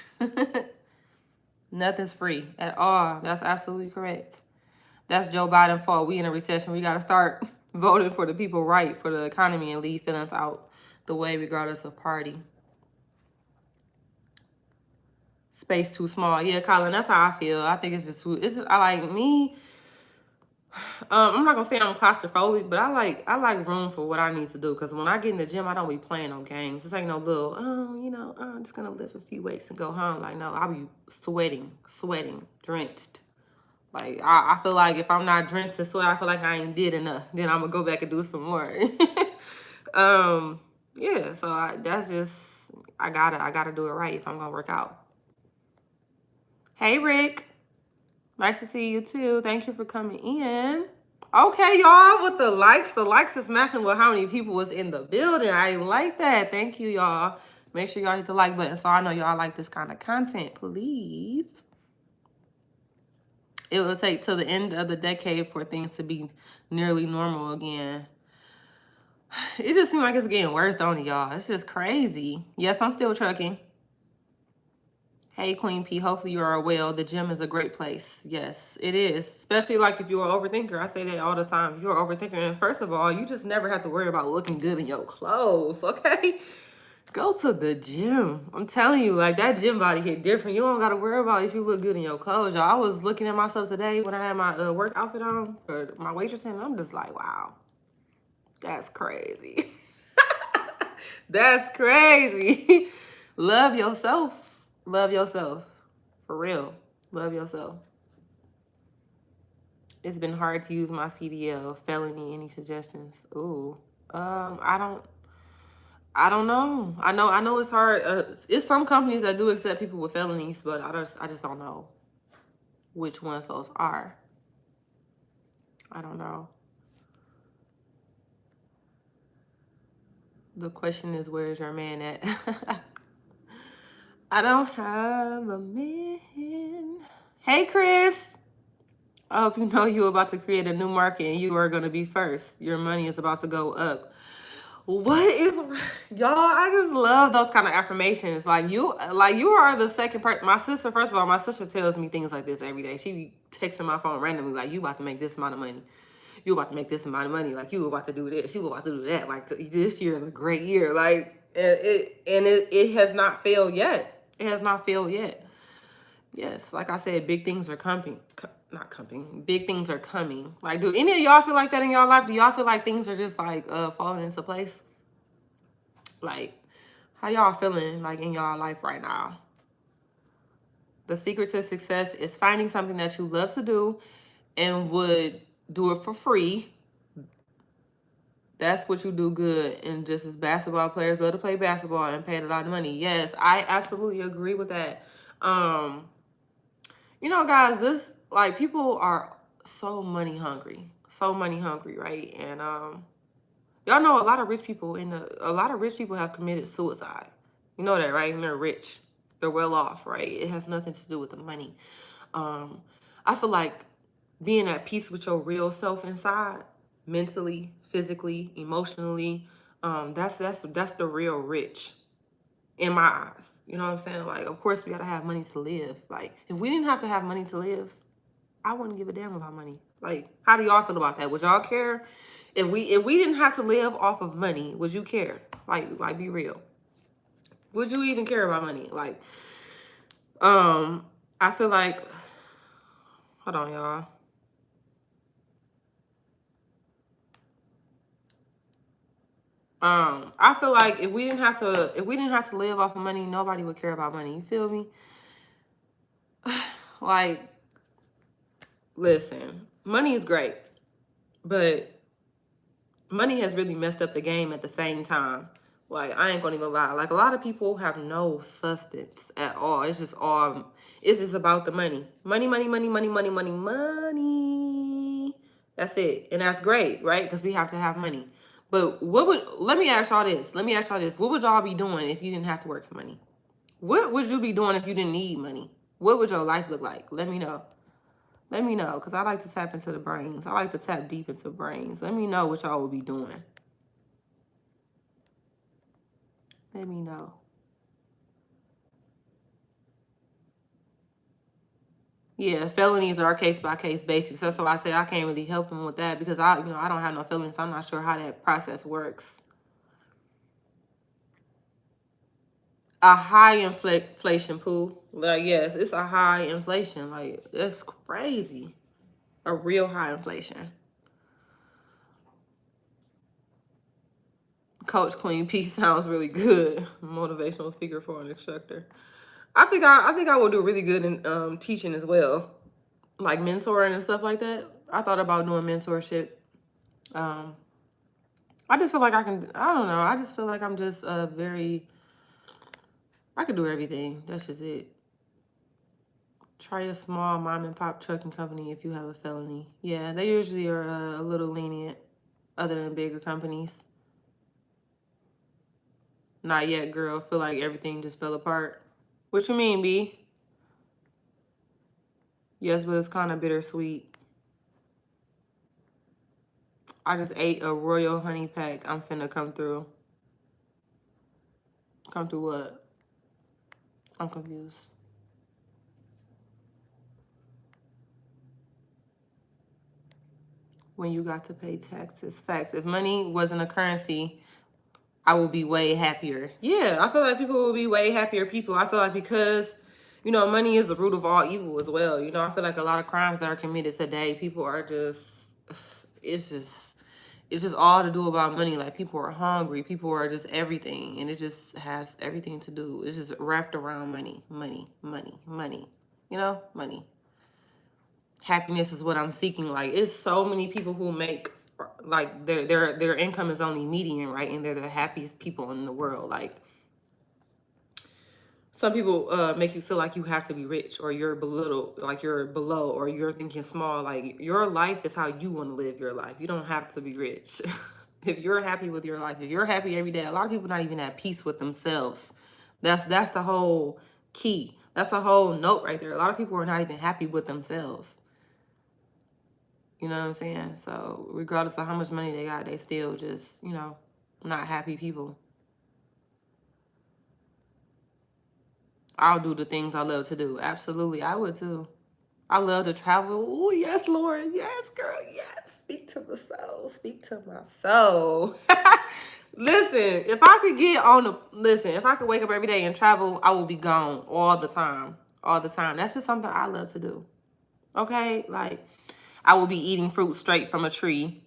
Nothing's free at all. That's absolutely correct. That's Joe Biden's fault. We in a recession. We got to start voting for the people right for the economy and leave feelings out the way regardless of party. Space too small. Yeah, Colin, that's how I feel. I think it's just too, I like me. I'm not gonna say I'm claustrophobic, but I like room for what I need to do. Because when I get in the gym, I don't be playing no games. It's like no little, I'm just gonna lift a few weights and go home. Like no, I'll be sweating, drenched. Like I feel like if I'm not drenched in sweat, I feel like I ain't did enough. Then I'm gonna go back and do some more. Yeah. So that's just I gotta do it right if I'm gonna work out. Hey Rick. Nice to see you too. Thank you for coming in. Okay, y'all, with the likes is matching with how many people was in the building. I like that. Thank you, y'all. Make sure y'all hit the like button so I know y'all like this kind of content, please. It will take till the end of the decade for things to be nearly normal again. It just seems like it's getting worse, don't it, y'all? It's just crazy. Yes, I'm still trucking. Hey, Queen P, hopefully you are well. The gym is a great place. Yes, it is. Especially like if you're an overthinker. I say that all the time. If you're an overthinker, and first of all, you just never have to worry about looking good in your clothes, okay? Go to the gym. I'm telling you, like that gym body hit different. You don't got to worry about if you look good in your clothes, y'all. I was looking at myself today when I had my work outfit on for my waitress, and I'm just like, wow, that's crazy. That's crazy. Love yourself. Love yourself. For real. Love yourself. It's been hard to use my CDL. Felony, any suggestions? Ooh. I don't know. I know it's hard. It's some companies that do accept people with felonies, but I just don't know which ones those are. I don't know. The question is, where's your man at? I don't have a man. Hey, Chris. I hope you know you're about to create a new market and you are going to be first. Your money is about to go up. What is, y'all, I just love those kind of affirmations. Like you are the second person. My sister, first of all, my sister tells me things like this every day. She be texting my phone randomly, like, you about to make this amount of money. You about to make this amount of money. Like, you about to do this. You about to do that. Like, this year is a great year. Like, it has not failed yet. It has not failed yet. Yes, like I said, big things are coming. Not coming. Big things are coming. Like, do any of y'all feel like that in y'all life? Do y'all feel like things are just like falling into place? Like, how y'all feeling like in y'all life right now? The secret to success is finding something that you love to do and would do it for free. That's what you do good. And just as basketball players love to play basketball and pay a lot of money. Yes, I absolutely agree with that. You know, guys, this like people are so money hungry. So money hungry, right? And y'all know a lot of rich people a lot of rich people have committed suicide. You know that, right? And they're rich. They're well off, right? It has nothing to do with the money. Um, I feel like being at peace with your real self inside, mentally, physically, emotionally, that's the real rich in my eyes. You know what I'm saying? Like, of course, we gotta have money to live. Like, if we didn't have to have money to live, I wouldn't give a damn about money. Like, how do y'all feel about that? Would y'all care if we didn't have to live off of money? Would you care? Like, be real. Would you even care about money? Like, I feel like, hold on, y'all. I feel like if we didn't have to live off of money, nobody would care about money. You feel me? Like, listen, money is great, but money has really messed up the game at the same time. Like, I ain't gonna even lie. Like, a lot of people have no substance at all. It's just about the money. Money, money, money, money, money, money, money. That's it. And that's great, right? Because we have to have money. But let me ask y'all this. What would y'all be doing if you didn't have to work for money? What would you be doing if you didn't need money? What would your life look like? Let me know. Let me know, because I like to tap into the brains. I like to tap deep into brains. Let me know what y'all would be doing. Let me know. Yeah, felonies are case by case basis. That's why I said I can't really help them with that because I don't have no feelings. I'm not sure how that process works. A high inflation pool. Like, yes, it's a high inflation. Like, that's crazy. A real high inflation. Coach Queen P sounds really good. Motivational speaker for an instructor. I think I will do really good in teaching as well, like mentoring and stuff like that. I thought about doing mentorship. Um, I just feel like I can. I don't know. I just feel like I'm just I could do everything. That's just it. Try a small mom and pop trucking company if you have a felony. Yeah, they usually are a little lenient, other than bigger companies. Not yet, girl. Feel like everything just fell apart. What you mean, B? Yes, but it's kind of bittersweet. I just ate a royal honey pack. I'm finna come through. Come through what? I'm confused. When you got to pay taxes. Facts. If money wasn't a currency, I will be way happier. Yeah, I feel like people will be way happier people. I feel like because, money is the root of all evil as well. I feel like a lot of crimes that are committed today, people are just, it's just, it's just all to do about money. Like, people are hungry. People are just everything. And it just has everything to do. It's just wrapped around money, money, money, money. Money. Happiness is what I'm seeking. Like, it's so many people who make like their income is only median, right? And they're the happiest people in the world. Like, some people make you feel like you have to be rich or you're belittled, like you're below or you're thinking small. Like, your life is how you want to live your life. You don't have to be rich. If you're happy with your life, if you're happy every day, a lot of people not even at peace with themselves. That's the whole key. That's the whole note right there. A lot of people are not even happy with themselves. You know what I'm saying? So regardless of how much money they got, they still just, not happy people. I'll do the things I love to do. Absolutely, I would too. I love to travel. Oh, yes, Lauren. Yes, girl. Yes. Speak to the soul. Speak to my soul. Listen, if I could wake up every day and travel, I would be gone all the time. All the time. That's just something I love to do. Okay? Like, I will be eating fruit straight from a tree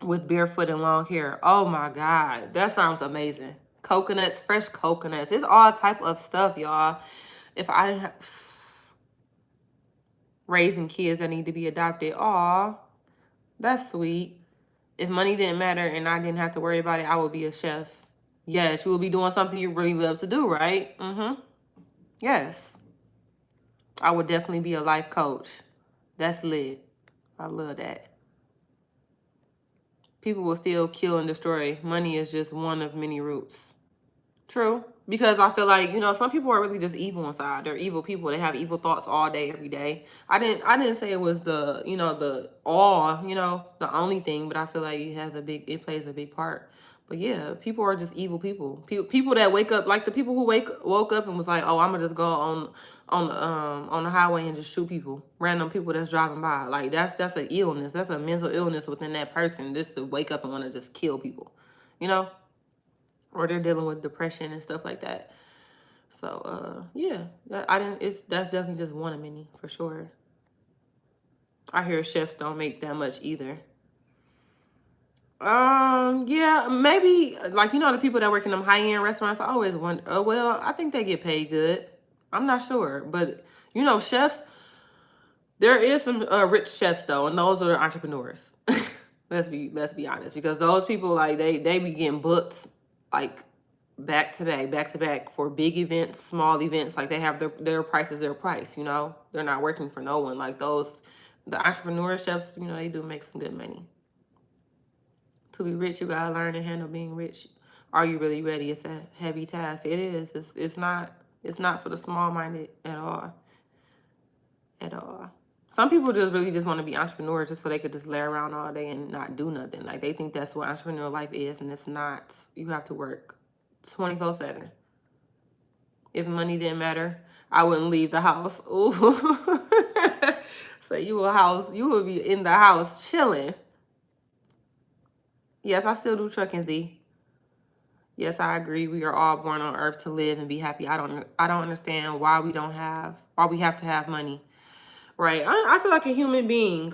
with barefoot and long hair. Oh my God. That sounds amazing. Coconuts, fresh coconuts. It's all type of stuff, y'all. If I didn't have raising kids that need to be adopted. Aw, that's sweet. If money didn't matter and I didn't have to worry about it, I would be a chef. Yes, you will be doing something you really love to do, right? Mm-hmm. Yes. I would definitely be a life coach. That's lit. I love that. People will still kill and destroy. Money is just one of many routes. True. Because I feel like, some people are really just evil inside. They're evil people. They have evil thoughts all day, every day. I didn't say it was the only thing, but I feel like it plays a big part. But yeah, people are just evil people. People that wake up, like the people who woke up and was like, "Oh, I'm gonna just go on the highway and just shoot people, random people that's driving by." Like that's an illness. That's a mental illness within that person, just to wake up and want to just kill people. You know? Or they're dealing with depression and stuff like that. So yeah, that's definitely just one of many for sure. I hear chefs don't make that much either. Yeah, maybe like the people that work in them high-end restaurants. I always wonder. Well, I think they get paid good. I'm not sure, but chefs. There is some rich chefs though, and those are the entrepreneurs. let's be honest, because those people like they be getting booked like back to back for big events, small events. Like they have their price is their price. They're not working for no one. Like the entrepreneur chefs. They do make some good money. To be rich, you gotta learn to handle being rich. Are you really ready? It's a heavy task. It is. It's not. It's not for the small-minded at all. At all. Some people just want to be entrepreneurs just so they could just lay around all day and not do nothing. Like they think that's what entrepreneurial life is, and it's not. You have to work 24/7. If money didn't matter, I wouldn't leave the house. Ooh. So you will be in the house chilling. Yes, I still do trucking, Z. Yes, I agree. We are all born on earth to live and be happy. I don't understand why we have to have money. Right. I feel like a human being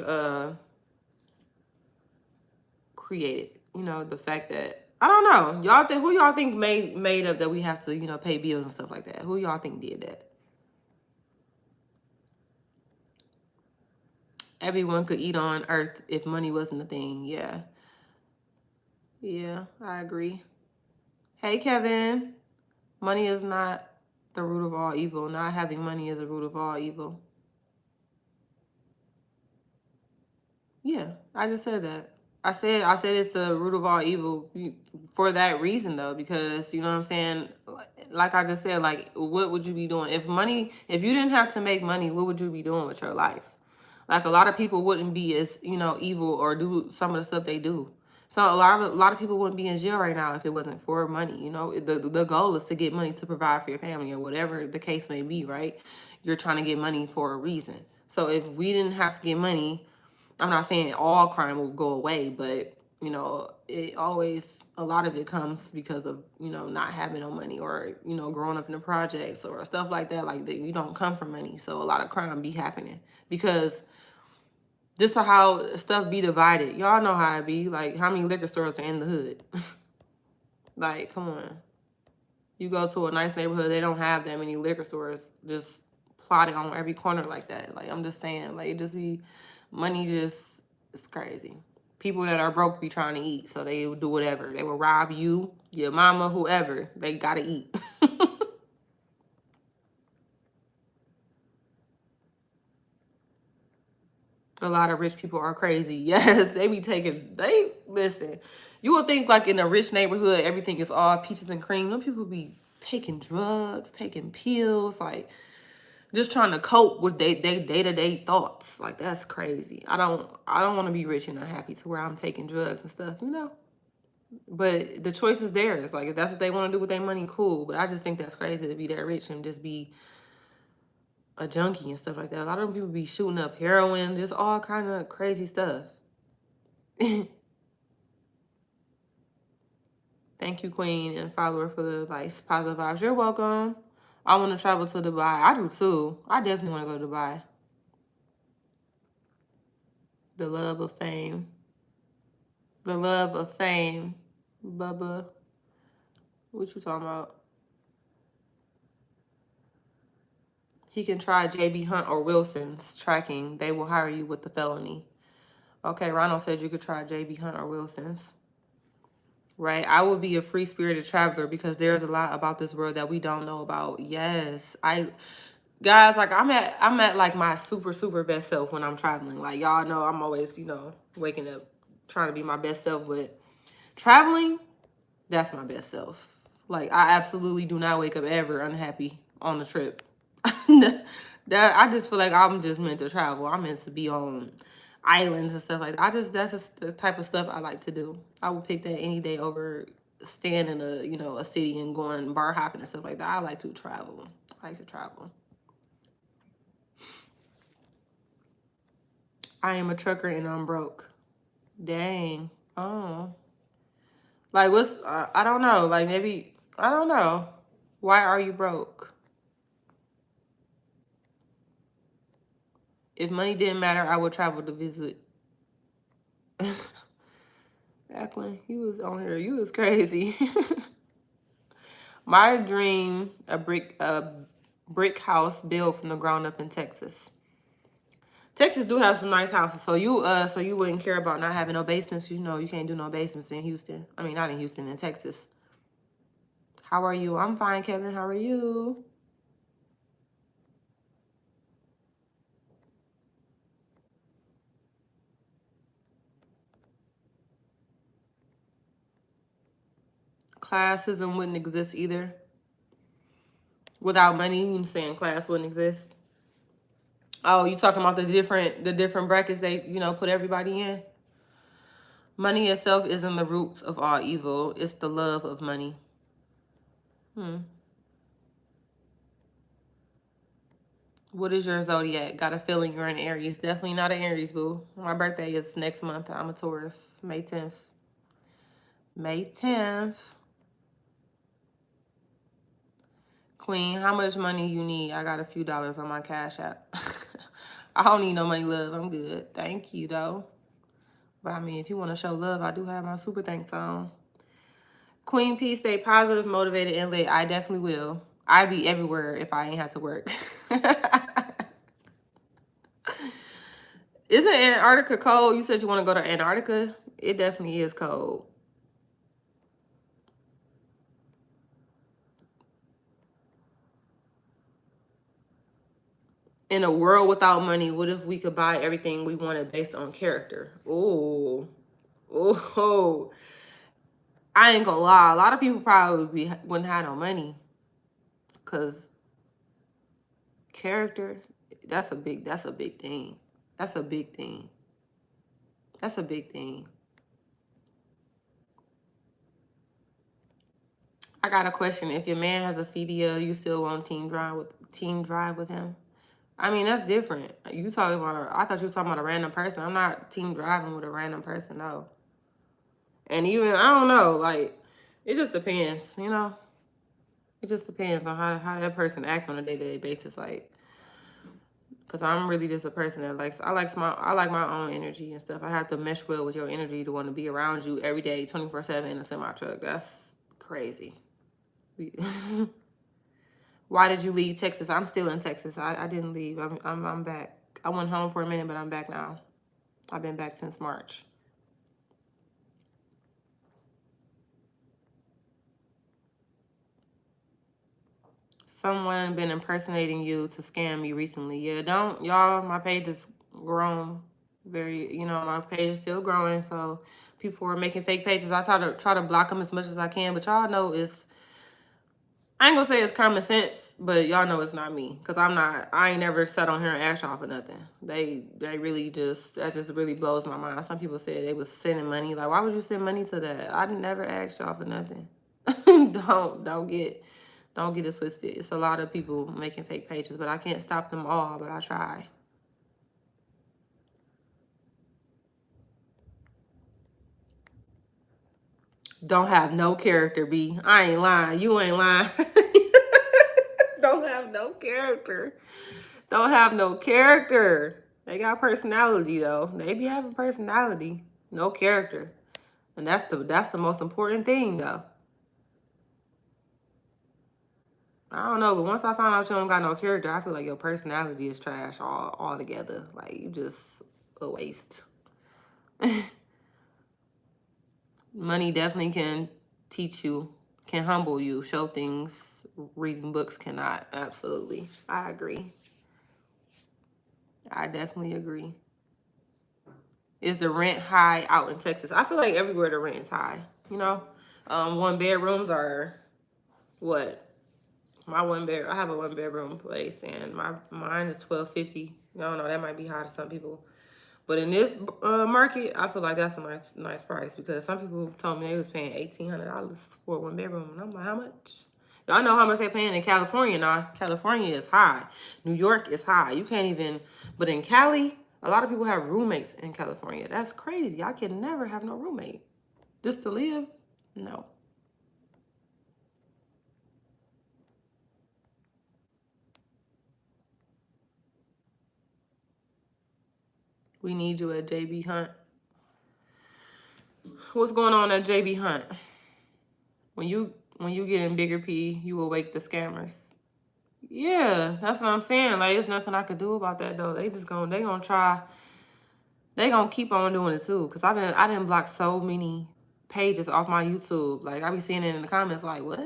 created. The fact that I don't know. Who y'all think made up that we have to, pay bills and stuff like that? Who y'all think did that? Everyone could eat on earth if money wasn't a thing. Yeah. Yeah, I agree. Hey, Kevin. Money is not the root of all evil. Not having money is the root of all evil. Yeah, I just said that. I said it's the root of all evil for that reason though, because you know what I'm saying? Like I just said, like what would you be doing if you didn't have to make money, what would you be doing with your life? Like a lot of people wouldn't be as, evil or do some of the stuff they do. So a lot of people wouldn't be in jail right now if it wasn't for money. The goal is to get money to provide for your family or whatever the case may be, right? You're trying to get money for a reason. So if we didn't have to get money, I'm not saying all crime will go away, but a lot of it comes because of not having no money or growing up in the projects or stuff like that. Like that, you don't come from money, so a lot of crime be happening because just to how stuff be divided. Y'all know how it be. Like how many liquor stores are in the hood? Like, come on. You go to a nice neighborhood, they don't have that many liquor stores just plotted on every corner like that. Like I'm just saying, like it just be money just it's crazy. People that are broke be trying to eat, so they will do whatever. They will rob you, your mama, whoever. They gotta eat. A lot of rich people are crazy. Yes, listen. You would think like in a rich neighborhood, everything is all peaches and cream. Some people be taking drugs, taking pills, like just trying to cope with their day-to-day thoughts. Like that's crazy. I don't want to be rich and unhappy to where I'm taking drugs and stuff, But the choice is theirs. Like if that's what they want to do with their money, cool. But I just think that's crazy to be that rich and just be a junkie and stuff like that. A lot of people be shooting up heroin, just all kind of crazy stuff. Thank you, Queen and follower, for the advice. Positive vibes. You're welcome. I want to travel to Dubai. I do too. I definitely want to go to Dubai. The love of fame. The love of fame. Bubba. What you talking about? He can try JB Hunt or Wilson's tracking. They will hire you with the felony. Okay, Ronald said you could try JB Hunt or Wilson's. Right? I will be a free-spirited traveler because there's a lot about this world that we don't know about. Yes. guys, like I'm at like my super best self when I'm traveling. Like y'all know I'm always, waking up trying to be my best self, but traveling, that's my best self. Like I absolutely do not wake up ever unhappy on the trip. That I just feel like I'm just meant to travel. I'm meant to be on islands and stuff like that. That's just the type of stuff I like to do. I would pick that any day over staying in a city and going bar hopping and stuff like that. I like to travel. I like to travel. I am a trucker and I'm broke. Dang. Oh. Like what's I don't know. Like maybe I don't know. Why are you broke? If money didn't matter, I would travel to visit. Jacqueline, you was on here. You was crazy. My dream, a brick house built from the ground up in Texas. Texas do have some nice houses, so you wouldn't care about not having no basements. You know you can't do no basements in Houston. I mean, not in Houston, in Texas. How are you? I'm fine, Kevin. How are you? Classism wouldn't exist either. Without money, you saying class wouldn't exist? Oh, you talking about the different brackets they put everybody in? Money itself isn't the root of all evil. It's the love of money. What is your zodiac? Got a feeling you're an Aries. Definitely not an Aries, boo. My birthday is next month. I'm a Taurus. May 10th. May 10th. Queen, how much money you need? I got a few dollars on my Cash App. I don't need no money, love. I'm good. Thank you, though. But I mean, if you want to show love, I do have my super thanks on. Queen P, stay positive, motivated, and lit. I definitely will. I'd be everywhere if I ain't had to work. Isn't Antarctica cold? You said you want to go to Antarctica? It definitely is cold. In a world without money, what if we could buy everything we wanted based on character? Oh, oh, I ain't gonna lie. A lot of people probably wouldn't have no money, cause character, that's a big thing. That's a big thing. That's a big thing. I got a question. If your man has a CDL, you still want team drive with him? I mean, that's different. You talking about I thought you were talking about a random person. I'm not team driving with a random person, no. And even I don't know, like it just depends, It just depends on how that person act on a day-to-day basis, like. Cause I'm really just a person that I like my own energy and stuff. I have to mesh well with your energy to want to be around you every day, 24/7 in a semi truck. That's crazy. Why did you leave Texas? I'm still in Texas. I didn't leave. I'm back. I went home for a minute, but I'm back now. I've been back since March. Someone been impersonating you to scam you recently. Yeah, don't y'all. My page is grown. My page is still growing. So people are making fake pages. I try to block them as much as I can. But y'all know I ain't gonna say it's common sense, but y'all know it's not me. Cause I ain't never sat on here and asked y'all for nothing. They really that just really blows my mind. Some people said they was sending money. Like, why would you send money to that? I never asked y'all for nothing. Don't get it twisted. It's a lot of people making fake pages, but I can't stop them all, but I try. Don't have no character, B. I ain't lying. You ain't lying. Don't have no character. Don't have no character. They got personality though. They be having personality, no character. And that's the most important thing though. I don't know, but once I found out you don't got no character, I feel like your personality is trash all together. Like you just a waste. Money definitely can teach you can humble you. Show things reading books cannot. Absolutely. I agree. I definitely agree. Is the rent high out in Texas? I feel like everywhere the rent is high, you know? 1 bedrooms are what? I have a 1 bedroom place, and mine is $1,250. I don't know, that might be high to some people. But in this market, I feel like that's a nice price, because some people told me they was paying $1,800 for a 1 bedroom, and I'm like, how much? Y'all know how much they're paying in California now. California is high. New York is high. You can't even, but in Cali, a lot of people have roommates in California. That's crazy. I can never have no roommate. Just to live? No. We need you at JB Hunt. What's going on at JB Hunt? When you get in bigger P, you will wake the scammers. Yeah, that's what I'm saying. Like, there's nothing I could do about that though. They gonna try. They gonna keep on doing it too. Cause I didn't block so many pages off my YouTube. Like, I be seeing it in the comments like, what?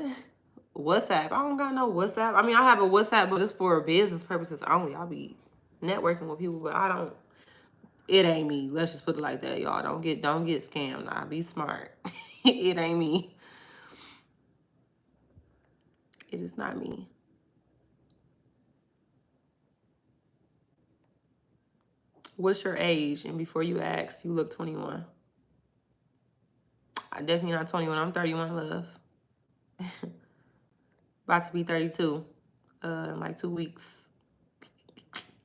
WhatsApp? I don't got no WhatsApp. I mean, I have a WhatsApp, but it's for business purposes only. I'll be networking with people, but I don't. It ain't me. Let's just put it like that, y'all. Don't get scammed. Nah, be smart. It ain't me. It is not me. What's your age? And before you ask, you look 21. I'm definitely not 21. I'm 31, love. About to be 32 in like 2 weeks.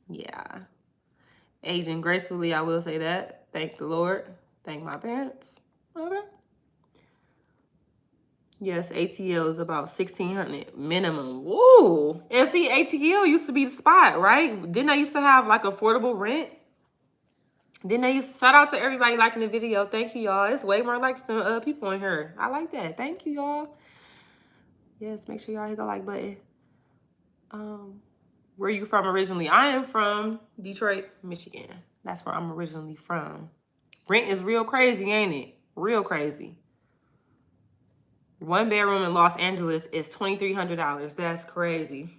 Yeah. Aging gracefully, I will say that. Thank the Lord. Thank my parents. Okay. Yes, ATL is about $1,600 minimum. Woo! And see, ATL used to be the spot, right? Didn't I used to have like affordable rent? Didn't I used to, shout out to everybody liking the video. Thank you, y'all. It's way more likes than people in here. I like that. Thank you, y'all. Yes, make sure y'all hit the like button. Where you from originally? I am from Detroit, Michigan. That's where I'm originally from. Rent is real crazy, ain't it? Real crazy. 1 bedroom in Los Angeles is $2,300. That's crazy.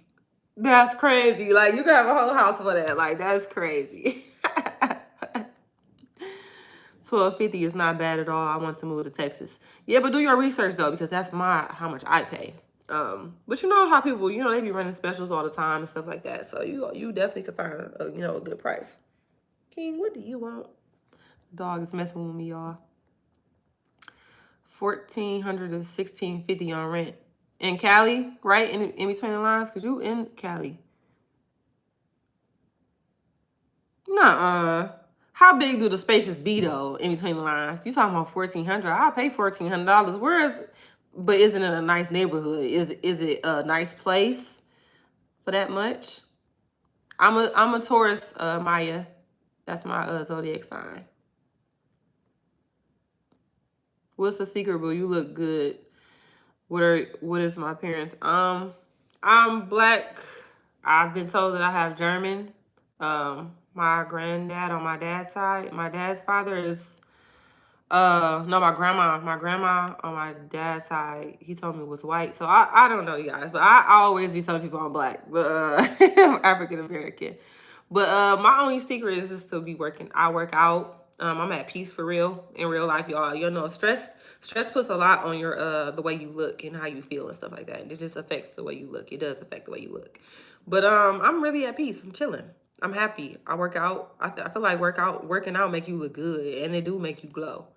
That's crazy. Like, you can have a whole house for that. Like, that's crazy. $1,250 is not bad at all. I want to move to Texas. Yeah, but do your research though, because that's how much I pay. But you know how people, they be running specials all the time and stuff like that. So you definitely could find a good price. King, what do you want? Dog is messing with me, y'all. $1,400 to $1,650 on rent in Cali, right? In between the lines, cause you in Cali. Nuh-uh. How big do the spaces be though in between the lines? You talking about $1,400? I'll pay $1,400. Where is? But isn't it a nice neighborhood? Is it a nice place for that much? I'm a Taurus, Maya. That's my zodiac sign. What's the secret, boo? You look good. What is my parents? I'm black. I've been told that I have German. My granddad on my dad's side. My dad's father is no, my grandma on my dad's side, he told me was white. So I don't know, you guys, but I always be telling people I'm black, but I'm African American. But my only secret is just to be working. I work out. I'm at peace for real in real life, y'all. Stress puts a lot on your the way you look and how you feel and stuff like that. It just affects the way you look. It does affect the way you look. But I'm really at peace. I'm chilling. I'm happy. I work out. I feel like working out make you look good, and they do make you glow.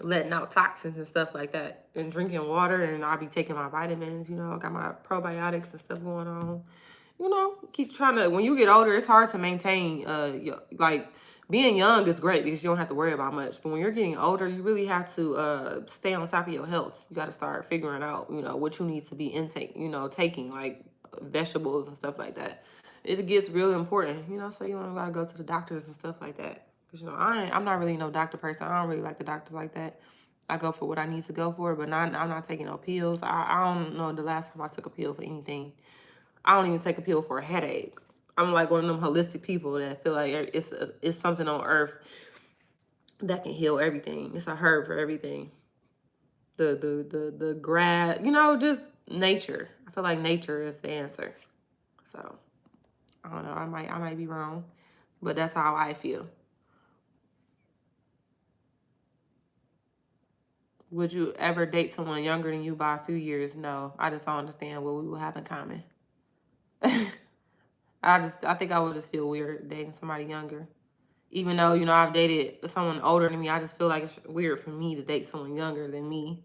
Letting out toxins and stuff like that, and drinking water, and I'll be taking my vitamins, got my probiotics and stuff going on. Keep trying to, when you get older, it's hard to maintain, like, being young is great because you don't have to worry about much. But when you're getting older, you really have to stay on top of your health. You got to start figuring out, what you need to be taking, like vegetables and stuff like that. It gets real important, so you don't got to go to the doctors and stuff like that. Because, I'm not really no doctor person. I don't really like the doctors like that. I go for what I need to go for, but I'm not taking no pills. I don't know the last time I took a pill for anything. I don't even take a pill for a headache. I'm like one of them holistic people that feel like it's something on earth that can heal everything. It's a herb for everything. the grass, you know, just nature. I feel like nature is the answer. So I don't know. I might be wrong, but that's how I feel. Would you ever date someone younger than you by a few years? No, I just don't understand what we will have in common. I think I would just feel weird dating somebody younger. Even though, you know, I've dated someone older than me, I just feel like it's weird for me to date someone younger than me.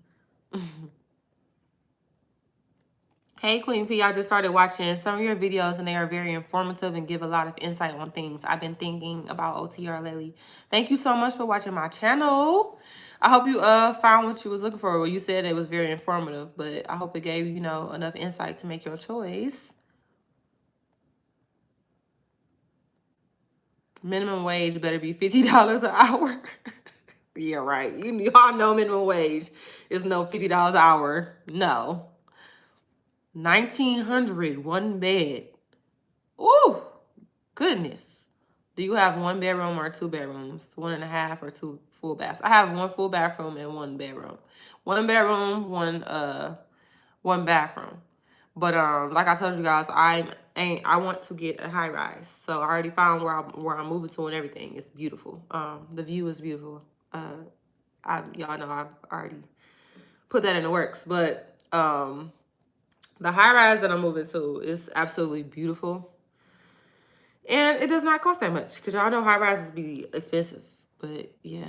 Hey, Queen P, I just started watching some of your videos and they are very informative and give a lot of insight on things I've been thinking about OTR lately. Thank you so much for watching my channel. I hope you found what you was looking for. Well, you said it was very informative, but I hope it gave you, you know, enough insight to make your choice. Minimum wage better be $50 an hour. Yeah, right. Y'all know minimum wage is no $50 an hour. No. 1,900, one bed. Ooh, goodness. Do you have one bedroom or two bedrooms? 1.5 or two full baths? I have one full bathroom and one bedroom. One bedroom, one bathroom. But like I told you guys, I want to get a high rise. So I already found where I'm moving to and everything. It's beautiful. The view is beautiful. Y'all know I've already put that in the works. But the high rise that I'm moving to is absolutely beautiful. And it does not cost that much because y'all know high rises be expensive. But yeah,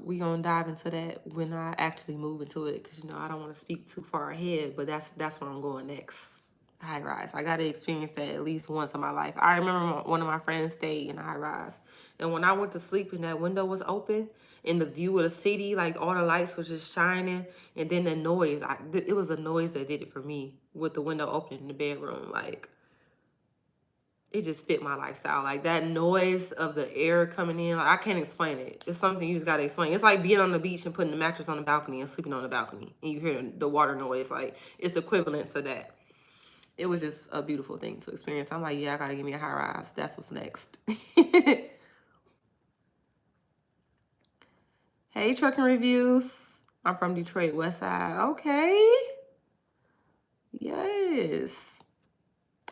we gonna dive into that when I actually move into it because, you know, I don't want to speak too far ahead, but that's where I'm going next. High rise. I got to experience that at least once in my life. I remember one of my friends stayed in a high rise, and when I went to sleep and that window was open and the view of the city, like all the lights was just shining, and then the noise, it was the noise that did it for me with the window open in the bedroom. Like, it just fit my lifestyle. Like that noise of the air coming in, like, I can't explain it. It's something you just gotta explain. It's like being on the beach and putting the mattress on the balcony and sleeping on the balcony, and you hear the water noise. Like, it's equivalent to that. It was just a beautiful thing to experience. I'm like, yeah, I gotta give me a high rise. That's what's next. Hey, trucking reviews. I'm from Detroit, West Side. Okay. Yes.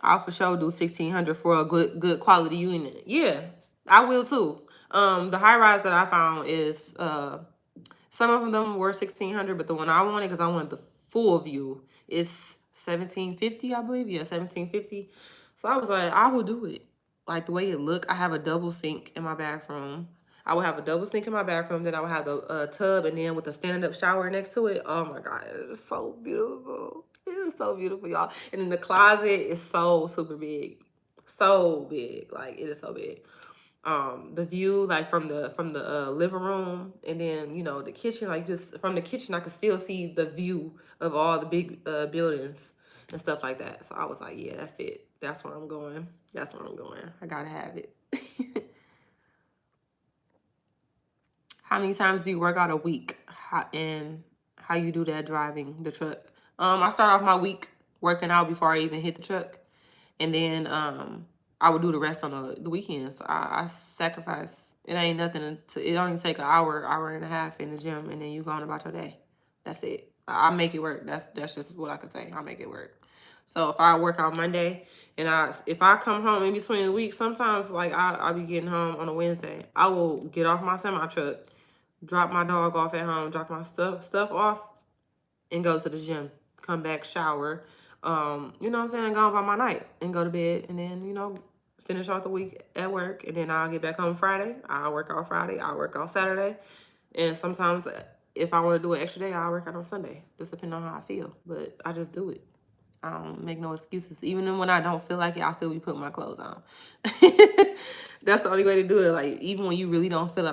I'll for sure do 1,600 for a good quality unit. Yeah, I will too. The high rise that I found is some of them were 1,600, but the one I wanted, because I wanted the full view, is 1,750, I believe. Yeah, 1,750. So I was like, I will do it. Like the way it look, I have a double sink in my bathroom. I would have a double sink in my bathroom, then I would have the tub, and then with a stand-up shower next to it. Oh my God, it is so beautiful. It is so beautiful, y'all. And then the closet is so super big. So big. Like, it is so big. The view, like from the living room, and then, you know, the kitchen, like just from the kitchen I could still see the view of all the big buildings and stuff like that. So I was like, yeah, that's it. That's where I'm going. That's where I'm going. I gotta have it. How many times do you work out a week? And how you do that driving the truck? I start off my week working out before I even hit the truck, and then I would do the rest on the weekends. I sacrifice. It ain't nothing. It only take an hour and a half in the gym, and then you going about your day. That's it. I make it work. That's just what I can say. I make it work. So if I work out Monday, and if I come home in between the week, sometimes like I'll be getting home on a Wednesday. I will get off my semi truck, drop my dog off at home, drop my stuff off, and go to the gym. Come back, shower, you know what I'm saying, and go by my night and go to bed, and then, you know, finish off the week at work, and then I'll get back home Friday. I'll work out Friday. I'll work out Saturday, and sometimes if I want to do an extra day, I'll work out on Sunday. Just depending on how I feel, but I just do it. I don't make no excuses. Even when I don't feel like it, I'll still be putting my clothes on. That's the only way to do it. Like, even when you really don't feel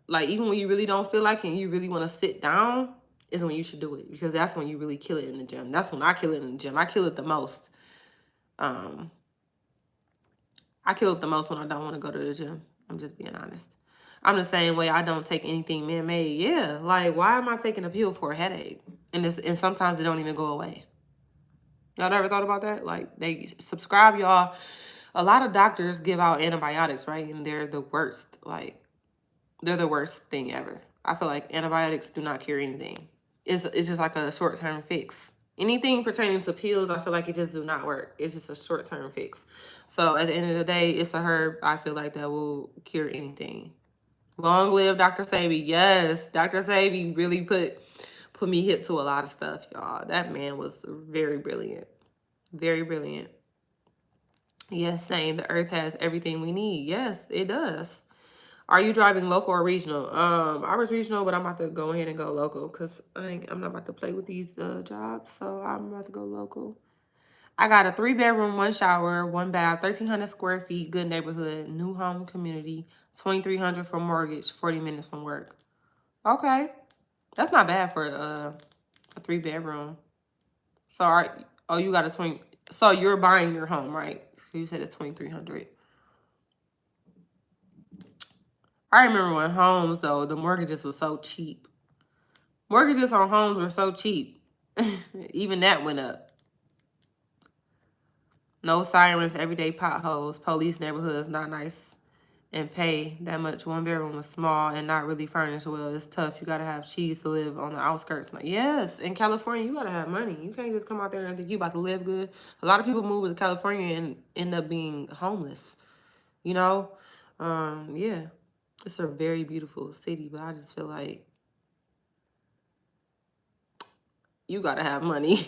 like even when you really don't feel like it and you really want to sit down, is when you should do it, because that's when you really kill it in the gym. That's when I kill it in the gym. I kill it the most. I kill it the most when I don't want to go to the gym. I'm just being honest. I'm the same way. I don't take anything man-made. Yeah, like, why am I taking a pill for a headache? And sometimes they don't even go away. Y'all ever thought about that? Like, they subscribe y'all. A lot of doctors give out antibiotics, right? And they're the worst. Like, they're the worst thing ever. I feel like antibiotics do not cure anything. it's just like a short-term fix. Anything pertaining to pills, I feel like it just do not work. It's just a short-term fix. So at the end of the day, it's a herb, I feel like, that will cure anything. Long live Dr. Sebi. Yes, Dr. Sebi really put me hip to a lot of stuff, y'all. That man was very brilliant. Very brilliant. Yes, saying the earth has everything we need. Yes, it does. Are you driving local or regional? I was regional, but I'm about to go ahead and go local because I'm not about to play with these jobs. So I'm about to go local. I got a 3-bedroom, 1 shower, 1 bath, 1,300 square feet, good neighborhood, new home community, 2,300 for mortgage, 40 minutes from work. Okay, that's not bad for a 3-bedroom. So you got a 20. So you're buying your home, right? So you said it's 2,300. I remember when homes, though, the mortgages were so cheap. Mortgages on homes were so cheap. Even that went up. No sirens, everyday potholes, police neighborhoods, not nice, and pay that much. 1 bedroom was small and not really furnished well. It's tough. You got to have cheese to live on the outskirts. Yes, in California, you got to have money. You can't just come out there and think you about to live good. A lot of people move to California and end up being homeless, you know? Yeah, it's a very beautiful city, but I just feel like you got to have money.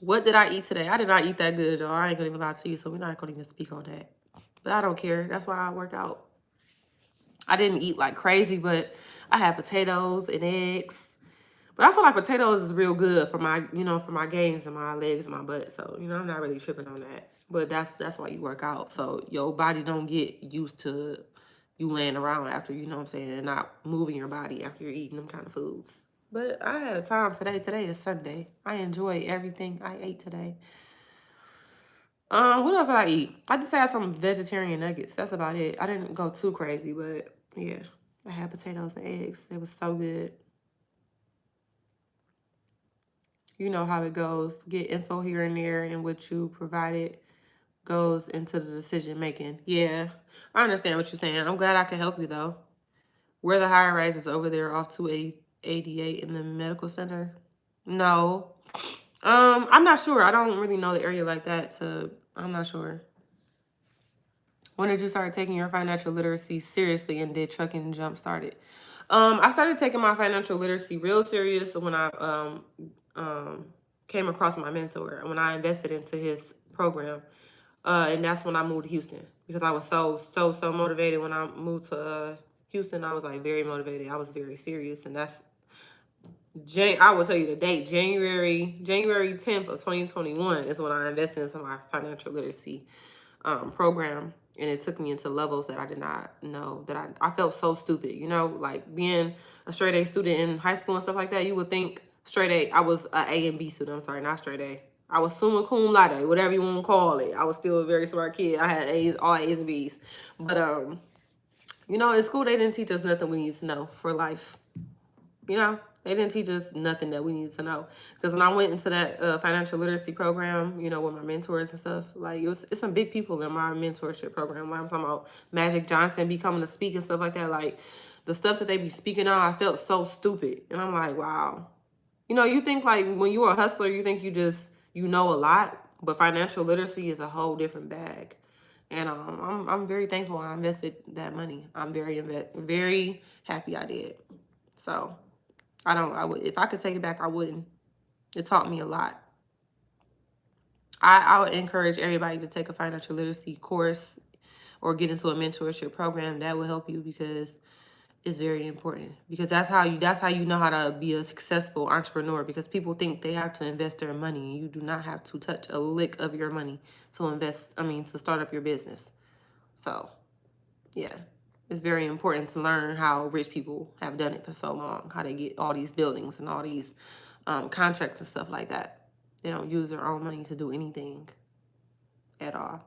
What did I eat today? I did not eat that good, y'all. I ain't gonna even lie to you, so we're not gonna even speak on that. But I don't care. That's why I work out. I didn't eat like crazy, but I had potatoes and eggs. But I feel like potatoes is real good for my, for my gains and my legs and my butt. So, I'm not really tripping on that. But that's why you work out. So your body don't get used to you laying around after, what I'm saying, and not moving your body after you're eating them kind of foods. But I had a time today. Today is Sunday. I enjoy everything I ate today. What else did I eat? I just had some vegetarian nuggets. That's about it. I didn't go too crazy, but yeah. I had potatoes and eggs. It was so good. You know how it goes. Get info here and there, and what you provided goes into the decision making. Yeah, I understand what you're saying. I'm glad I can help you, though. Where the high rises over there off 288 in the medical center? No. I'm not sure. I don't really know the area like that, so I'm not sure. When did you start taking your financial literacy seriously, and did trucking jump started? I started taking my financial literacy real serious when I came across my mentor, when I invested into his program. And that's when I moved to Houston, because I was so motivated when I moved to Houston. I was like very motivated. I was very serious, and I will tell you the date, January 10th of 2021 is when I invested into my financial literacy program. And it took me into levels that I did not know, that I felt so stupid, like being a straight A student in high school and stuff like that. You would think straight A, I was an A and B student. I'm sorry, not straight A. I was summa cum laude, whatever you want to call it. I was still a very smart kid. I had A's, all A's and B's. But, in school, they didn't teach us nothing we need to know for life. They didn't teach us nothing that we needed to know. Because when I went into that financial literacy program, with my mentors and stuff, like it's some big people in my mentorship program. Like I'm talking about Magic Johnson be coming to speak and stuff like that. Like the stuff that they be speaking on, I felt so stupid. And I'm like, wow. You think like when you're a hustler, you think you know a lot, but financial literacy is a whole different bag. And I'm very thankful I invested that money. I'm very happy I did. So if I could take it back, I wouldn't. It taught me a lot. I would encourage everybody to take a financial literacy course or get into a mentorship program. That will help you, because it's very important. Because that's how you know how to be a successful entrepreneur, because people think they have to invest their money. You do not have to touch a lick of your money to start up your business. So, yeah. It's very important to learn how rich people have done it for so long, how they get all these buildings and all these contracts and stuff like that. They don't use their own money to do anything at all.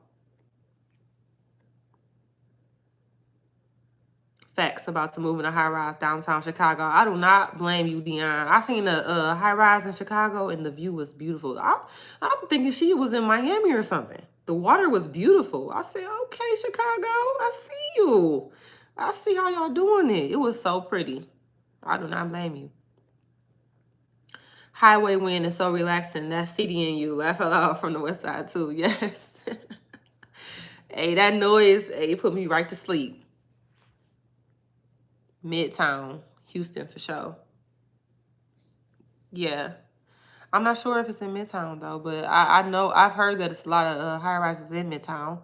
Facts about to move in a high-rise downtown Chicago. I do not blame you, Dion. I seen a high-rise in Chicago, and the view was beautiful. I'm thinking she was in Miami or something. The water was beautiful. I said, okay, Chicago, I see you. I see how y'all doing it. It was so pretty. I do not blame you. Highway wind is so relaxing. That's city in you. Laugh out loud from the west side too. Yes. Hey, that noise, hey, it put me right to sleep. Midtown, Houston for sure. Yeah. I'm not sure if it's in Midtown though, but I know I've heard that it's a lot of high rises in Midtown.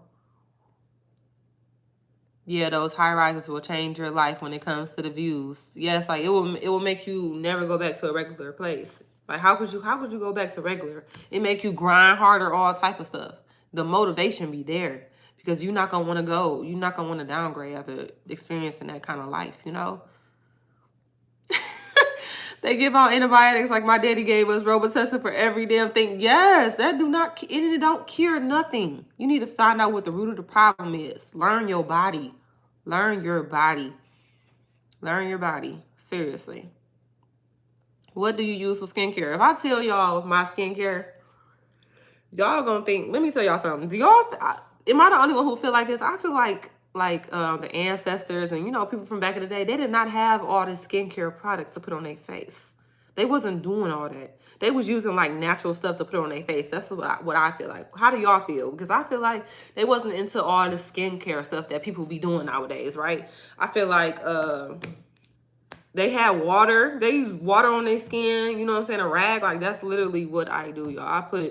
Yeah, those high rises will change your life when it comes to the views. Yes, like it will make you never go back to a regular place. Like how could you go back to regular? It make you grind harder, all type of stuff. The motivation be there because you're not gonna want to go. You're not gonna want to downgrade after experiencing that kind of life, you know. They give out antibiotics like my daddy gave us Robitussin for every damn thing. Yes, that it don't cure nothing. You need to find out what the root of the problem is. Learn your body. Learn your body. Learn your body. Seriously. What do you use for skincare? If I tell y'all my skincare, y'all gonna think, let me tell y'all something. Am I the only one who feel like this? I feel like the ancestors and, you know, people from back in the day, they did not have all this skincare products to put on their face. They wasn't doing all that. They was using like natural stuff to put on their face. That's what I feel like. How do y'all feel? Because I feel like they wasn't into all the skincare stuff that people be doing nowadays, right? I feel like they had water. They use water on their skin. You know what I'm saying? A rag. Like, that's literally what I do, y'all.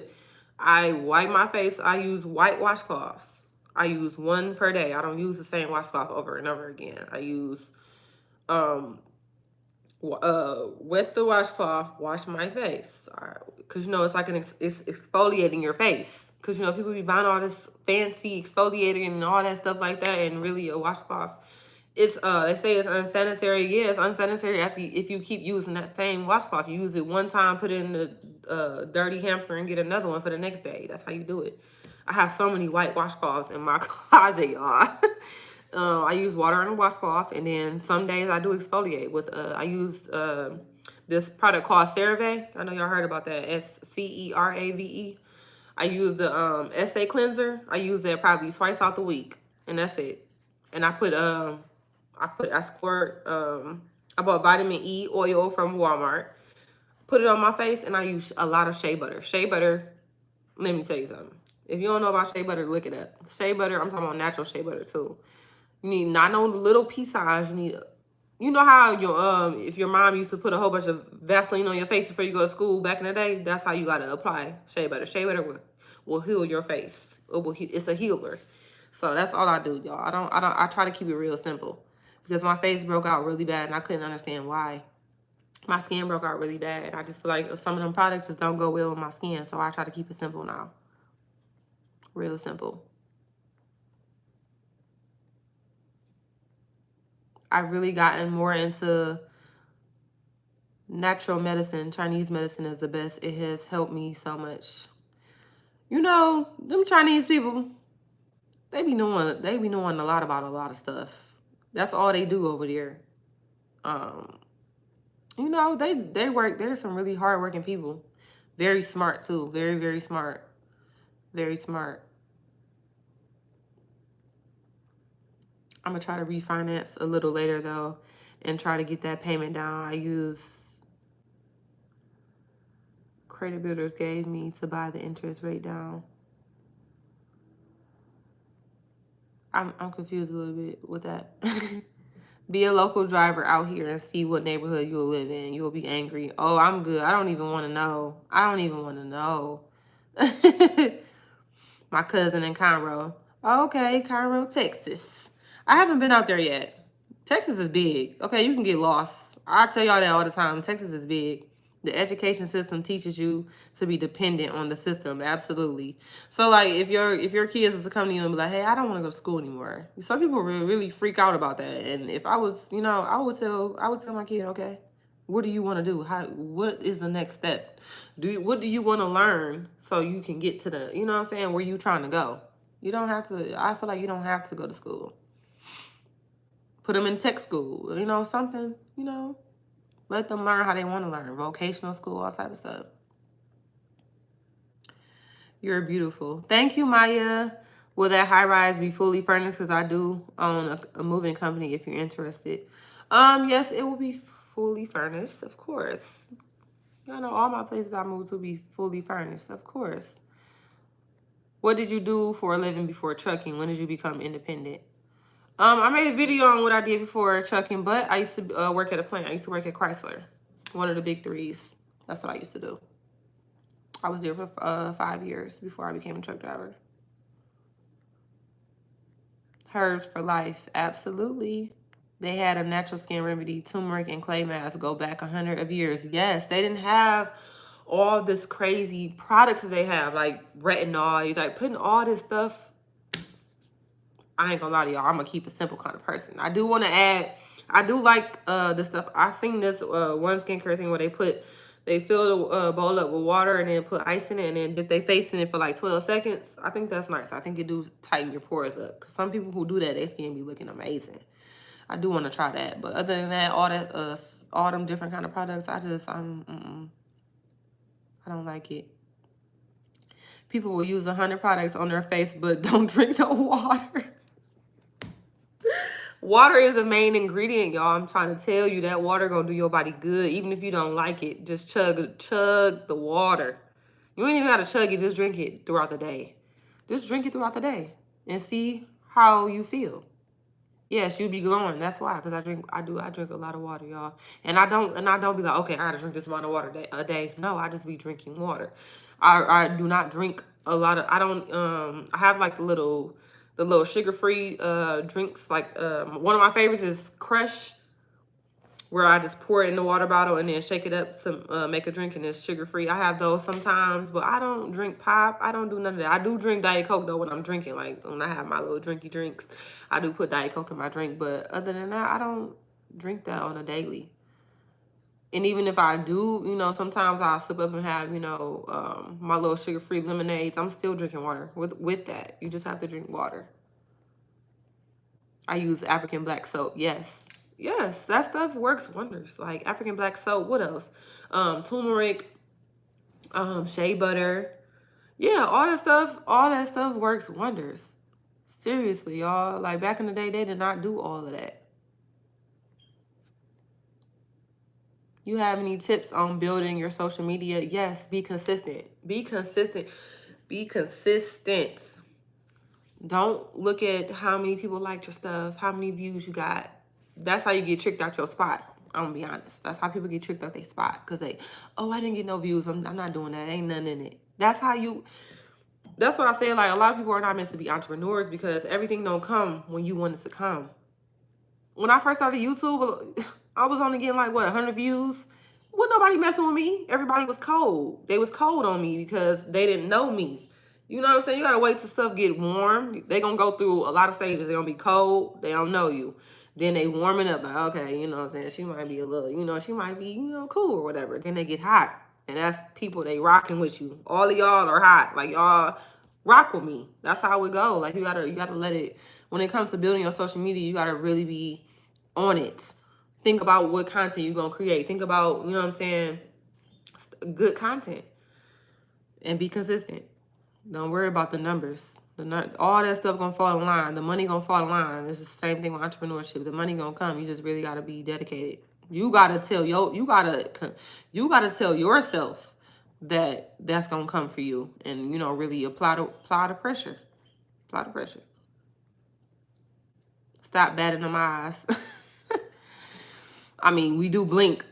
I wipe my face. I use white washcloths. I use one per day. I don't use the same washcloth over and over again. I use wet the washcloth, wash my face. Because, you know, it's like it's exfoliating your face. Because, you know, people be buying all this fancy exfoliator and all that stuff like that. And really a washcloth, it's they say it's unsanitary. Yeah, it's unsanitary if you keep using that same washcloth. You use it one time, put it in the dirty hamper and get another one for the next day. That's how you do it. I have so many white washcloths in my closet, y'all. I use water and a washcloth, and then some days I do exfoliate with I use this product called CeraVe. I know y'all heard about that. SCERAVE. I use the SA cleanser. I use that probably twice out the week, and that's it. And I squirt I bought vitamin E oil from Walmart. Put it on my face, and I use a lot of shea butter. Shea butter, let me tell you something. If you don't know about shea butter, look it up. Shea butter, I'm talking about natural shea butter too. You need not no little pea size. You know how your if your mom used to put a whole bunch of Vaseline on your face before you go to school back in the day, that's how you gotta apply shea butter. Shea butter will heal your face. It's a healer. So that's all I do, y'all. I try to keep it real simple because my face broke out really bad and I couldn't understand why. My skin broke out really bad. I just feel like some of them products just don't go well with my skin. So I try to keep it simple now. Real simple. I've really gotten more into natural medicine. Chinese medicine is the best. It has helped me so much. You know, them Chinese people, they be knowing a lot about a lot of stuff. That's all they do over there. You know, they work. There's some really hardworking people. Very smart too. Very, very smart. Very smart. I'm gonna try to refinance a little later though and try to get that payment down. I use credit builders gave me to buy the interest rate down. I'm confused a little bit with that. Be a local driver out here and see what neighborhood you'll live in. You'll be angry. Oh, I'm good. I don't even want to know. I don't even want to know. My cousin in Conroe. Okay, Conroe, Texas. I haven't been out there yet. Texas is big. Okay, you can get lost. I tell y'all that all the time. Texas is big. The education system teaches you to be dependent on the system. Absolutely. So like if your kids was to come to you and be like, hey, I don't want to go to school anymore. Some people really freak out about that. And if I was, you know, I would tell my kid, okay, what do you want to do? What is the next step? What do you want to learn so you can get to the, you know what I'm saying, where you trying to go? You don't have to, I feel like you don't have to go to school. Put them in tech school, you know, something, you know. Let them learn how they want to learn. Vocational school, all type of stuff. You're beautiful. Thank you, Maya. Will that high rise be fully furnished? Because I do own a moving company if you're interested. Yes, it will be fully furnished, of course. Y'all know all my places I moved to be fully furnished, of course. What did you do for a living before trucking? When did you become independent? I made a video on what I did before trucking, but I used to work at a plant. I used to work at Chrysler, one of the big threes. That's what I used to do. I was there for 5 years before I became a truck driver. Herbs for life, absolutely. They had a natural skin remedy, turmeric and clay mask go back 100 of years. Yes, they didn't have all this crazy products that they have, like retinol, like putting all this stuff. I ain't gonna lie to y'all, I'm gonna keep a simple kind of person. I do want to add, I do like this stuff. I seen this one skincare thing where they fill the bowl up with water and then put ice in it and then dip their face in it for like 12 seconds. I think that's nice. I think it do tighten your pores up. Because some people who do that, their skin be looking amazing. I do want to try that. But other than that, all them different kind of products, I don't like it. People will use 100 products on their face, but don't drink no water. Water is a main ingredient, y'all. I'm trying to tell you that water gonna do your body good. Even if you don't like it, just chug the water. You ain't even gotta chug it, just drink it throughout the day. Just drink it throughout the day and see how you feel. Yes, you'll be glowing. That's why, because I drink a lot of water, y'all. And I don't be like, okay, I gotta drink this amount of water a day. No, I just be drinking water. I do not drink a lot of, I have like the little sugar-free drinks. Like one of my favorites is Crush, where I just pour it in the water bottle and then shake it up to make a drink, and it's sugar-free. I have those sometimes, but I don't drink pop. I don't do none of that. I do drink Diet Coke, though, when I'm drinking. Like, when I have my little drinky drinks, I do put Diet Coke in my drink. But other than that, I don't drink that on a daily. And even if I do, you know, sometimes I'll slip up and have, you know, my little sugar-free lemonades. I'm still drinking water with that. You just have to drink water. I use African black soap. Yes. Yes, that stuff works wonders. Like African black soap. What else? Turmeric, shea butter. Yeah, all that stuff works wonders. Seriously, y'all. Like back in the day, they did not do all of that. You have any tips on building your social media? Yes, be consistent. Be consistent. Be consistent. Don't look at how many people liked your stuff, how many views you got. That's how you get tricked out your spot. I'm gonna be honest. That's how people get tricked out their spot. Because I didn't get no views. I'm not doing that. Ain't nothing in it. That's what I say. Like, a lot of people are not meant to be entrepreneurs because everything don't come when you want it to come. When I first started YouTube, I was only getting like, 100 views? Wasn't nobody messing with me. Everybody was cold. They was cold on me because they didn't know me. You know what I'm saying? You gotta wait till stuff get warm. They gonna go through a lot of stages. They're gonna be cold. They don't know you. Then they warming up like, okay, you know what I'm saying? She might be a little, you know, she might be, you know, cool or whatever. Then they get hot. And that's people, they rocking with you. All of y'all are hot. Like, y'all rock with me. That's how it go. Like, you gotta let it, when it comes to building your social media, you gotta really be on it. Think about what content you're gonna create. Think about, you know what I'm saying, good content. And be consistent. Don't worry about the numbers. All that stuff gonna fall in line. The money gonna fall in line. It's the same thing with entrepreneurship. The money gonna come. You just really gotta be dedicated. You gotta tell you gotta tell yourself that that's gonna come for you, and you know, really apply the pressure. Apply the pressure. Stop batting them eyes. I mean, we do blink,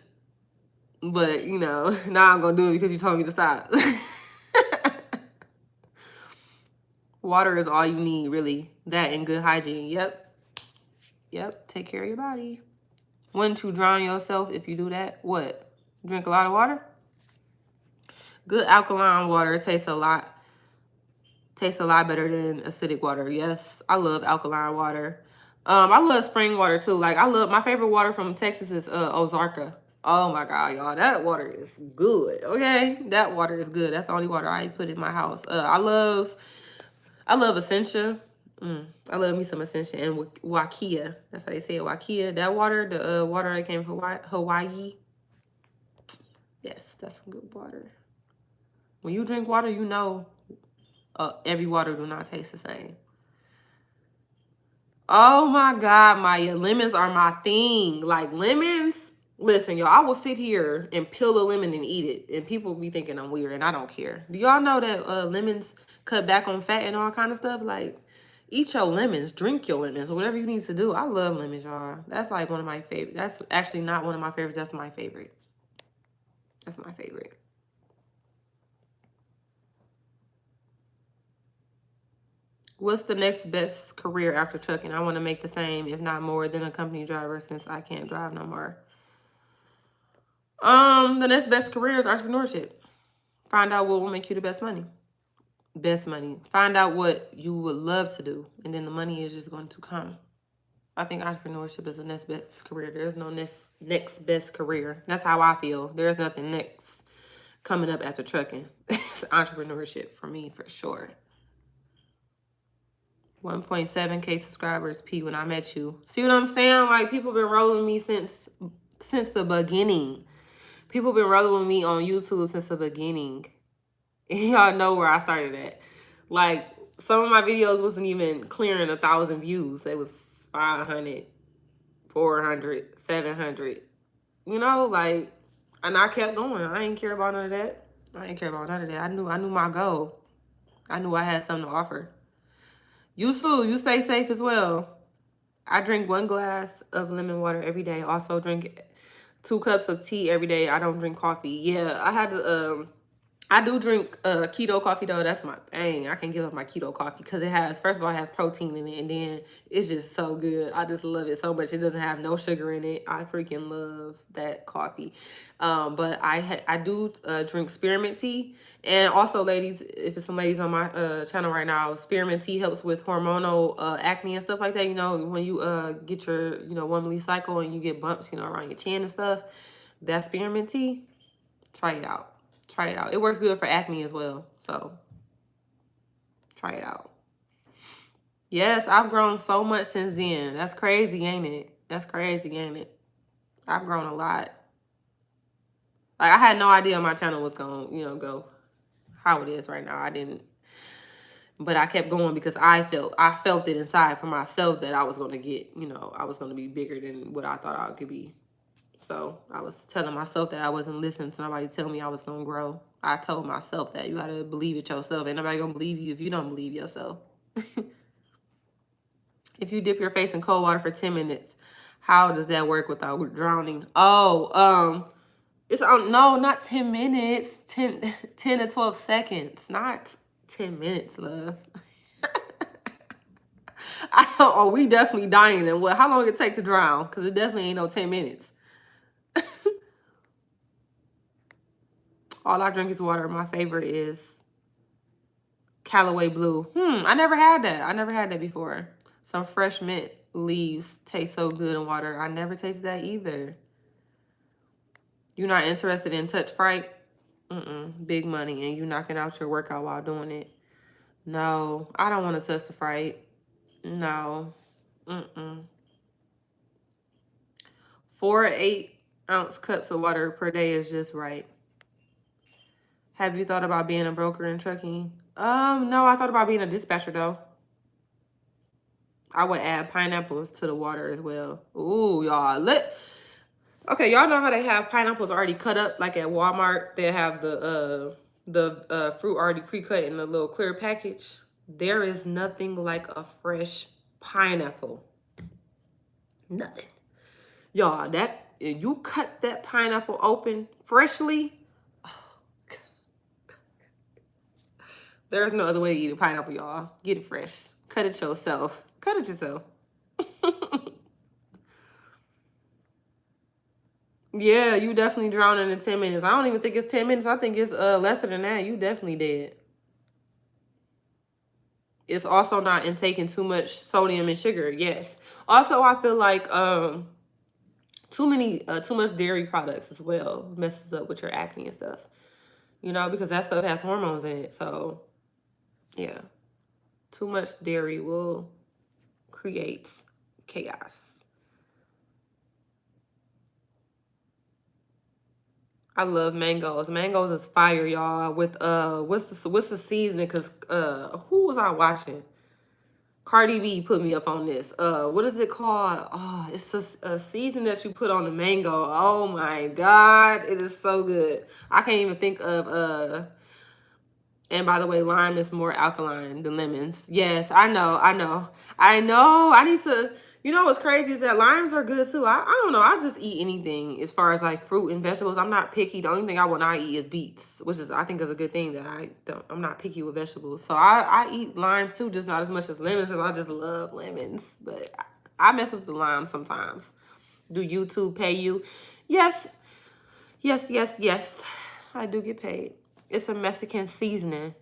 but you know, now I'm gonna do it because you told me to stop. Water is all you need, really. That and good hygiene. Yep. Take care of your body. Wouldn't you drown yourself if you do that? What? Drink a lot of water? Good alkaline water tastes a lot better than acidic water. Yes, I love alkaline water. I love spring water too. Like, my favorite water from Texas is Ozarka. Oh my God, y'all, that water is good. Okay, that water is good. That's the only water I put in my house. I love Essentia. I love me some Essentia and Wakia. That's how they say it, Wakia. That water, the water that came from Hawaii. Yes, that's some good water. When you drink water, you know every water do not taste the same. Oh my God, Maya. Lemons are my thing. Like lemons. Listen, y'all, I will sit here and peel a lemon and eat it. And people be thinking I'm weird and I don't care. Do y'all know that lemons cut back on fat and all kind of stuff? Like, eat your lemons, drink your lemons, whatever you need to do. I love lemons, y'all. That's like one of my favorite. That's actually not one of my favorites. That's my favorite. That's my favorite. What's the next best career after trucking? I want to make the same, if not more, than a company driver since I can't drive no more. The next best career is entrepreneurship. Find out what will make you the best money. Best money. Find out what you would love to do, and then the money is just going to come. I think entrepreneurship is the next best career. There's no next best career. That's how I feel. There's nothing next coming up after trucking. It's entrepreneurship for me, for sure. 1.7K subscribers, P, when I met you. See what I'm saying? Like, people been rolling me since the beginning. People been rolling with me on YouTube since the beginning. And y'all know where I started at. Like, some of my videos wasn't even clearing 1,000 views. It was 500, 400, 700. You know, like, and I kept going. I ain't care about none of that. I ain't care about none of that. I knew my goal. I knew I had something to offer. You too. You stay safe as well. I drink 1 glass of lemon water every day. Also drink 2 cups of tea every day. I don't drink coffee. Yeah, I had to I do drink keto coffee though. That's my thing. I can give up my keto coffee because it has, first of all, it has protein in it, and then it's just so good. I just love it so much. It doesn't have no sugar in it. I freaking love that coffee. But I do drink spearmint tea, and also, ladies, if it's some ladies on my channel right now, spearmint tea helps with hormonal acne and stuff like that. You know, when you get your 1 monthly cycle and you get bumps, around your chin and stuff, that spearmint tea, try it out. Try it out. It works good for acne as well. So try it out. Yes, I've grown so much since then. That's crazy, ain't it? That's crazy, ain't it? I've grown a lot. Like, I had no idea my channel was going to, go how it is right now. I didn't. But I kept going because I felt it inside for myself that I was going to get, I was going to be bigger than what I thought I could be. So I was telling myself that I wasn't listening to nobody tell me I was going to grow. I told myself that. You got to believe it yourself. Ain't nobody going to believe you if you don't believe yourself. If you dip your face in cold water for 10 minutes, how does that work without drowning? Oh, it's no, not 10 minutes. 10 to 12 seconds. Not 10 minutes, love. We definitely dying. And how long it take to drown? Because it definitely ain't no 10 minutes. All I drink is water. My favorite is Callaway Blue. I never had that. I never had that before. Some fresh mint leaves taste so good in water. I never tasted that either. You're not interested in Touch Fright? Big money, and you knocking out your workout while doing it. No, I don't want to touch the Fright. No. 4 8-ounce cups of water per day is just right. Have you thought about being a broker in trucking? No, I thought about being a dispatcher though. I would add pineapples to the water as well. Ooh, y'all. Okay, y'all know how they have pineapples already cut up, like at Walmart. They have the fruit already pre-cut in a little clear package. There is nothing like a fresh pineapple. Nothing. Y'all, if you cut that pineapple open freshly, there's no other way to eat a pineapple, y'all. Get it fresh. Cut it yourself. Cut it yourself. Yeah, you definitely drowning in 10 minutes. I don't even think it's 10 minutes. I think it's lesser than that. You definitely dead. It's also not intaking too much sodium and sugar. Yes. Also, I feel like too much dairy products as well messes up with your acne and stuff. Because that stuff has hormones in it. So, yeah. Too much dairy will create chaos. I love mangoes. Mangoes is fire, y'all. With what's the seasoning? Cause who was I watching? Cardi B put me up on this. What is it called? Oh, it's a season that you put on the mango. Oh my God, it is so good. I can't even think of and by the way, lime is more alkaline than lemons. Yes, I know, I know. I know. I need to, you know what's crazy is that limes are good too. I don't know. I just eat anything as far as like fruit and vegetables. I'm not picky. The only thing I will not eat is beets, which is I think is a good thing that I'm not picky with vegetables. So I eat limes too, just not as much as lemons because I just love lemons. But I mess with the limes sometimes. Do YouTube pay you? Yes, yes, yes, yes. I do get paid. It's a Mexican seasoning.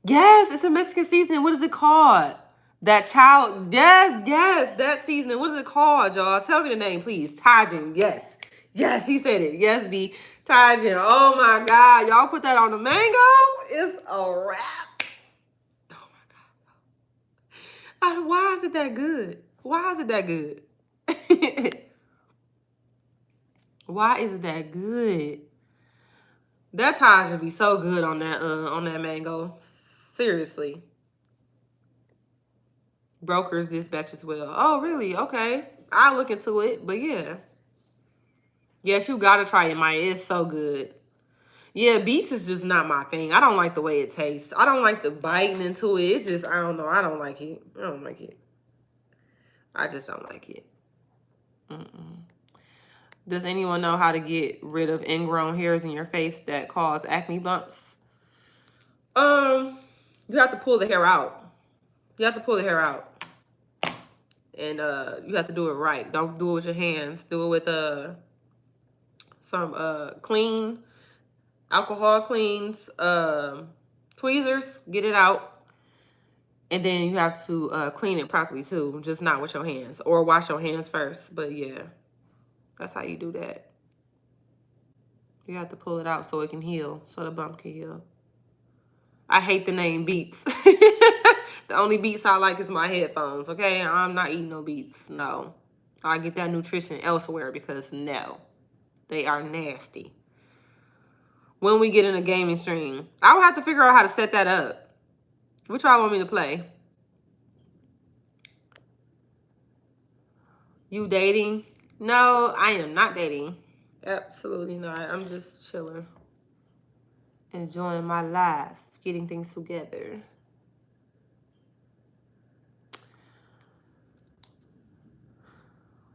Yes, it's a Mexican seasoning. What is it called? That child. Yes, yes, that seasoning. What is it called, y'all? Tell me the name, please. Tajin. Yes. Yes, he said it. Yes, B. Tajin. Oh my God. Y'all put that on the mango? It's a wrap. Oh my God. Why is it that good? Why is it that good? Why is it that good? That Tajin be so good on that mango. Seriously. Brokers Dispatch as well. Oh, really? Okay. I'll look into it. But yeah. Yes, you gotta try it, Maya. It's so good. Yeah, beets is just not my thing. I don't like the way it tastes. I don't like the biting into it. It's just, I don't know. I don't like it. I don't like it. I just don't like it. Does anyone know how to get rid of ingrown hairs in your face that cause acne bumps? You have to pull the hair out. You have to pull the hair out. And you have to do it right. Don't do it with your hands. Do it with some clean alcohol cleans, tweezers, get it out. And then you have to clean it properly too, just not with your hands, or wash your hands first. But yeah, that's how you do that. You have to pull it out so it can heal, so the bump can heal. I hate the name Beats. The only Beats I like is my headphones, okay? I'm not eating no Beats, no. I get that nutrition elsewhere because no, they are nasty. When we get in a gaming stream, I would have to figure out how to set that up. What y'all want me to play? You dating? No, I am not dating. Absolutely not. I'm just chilling. Enjoying my life. Getting things together.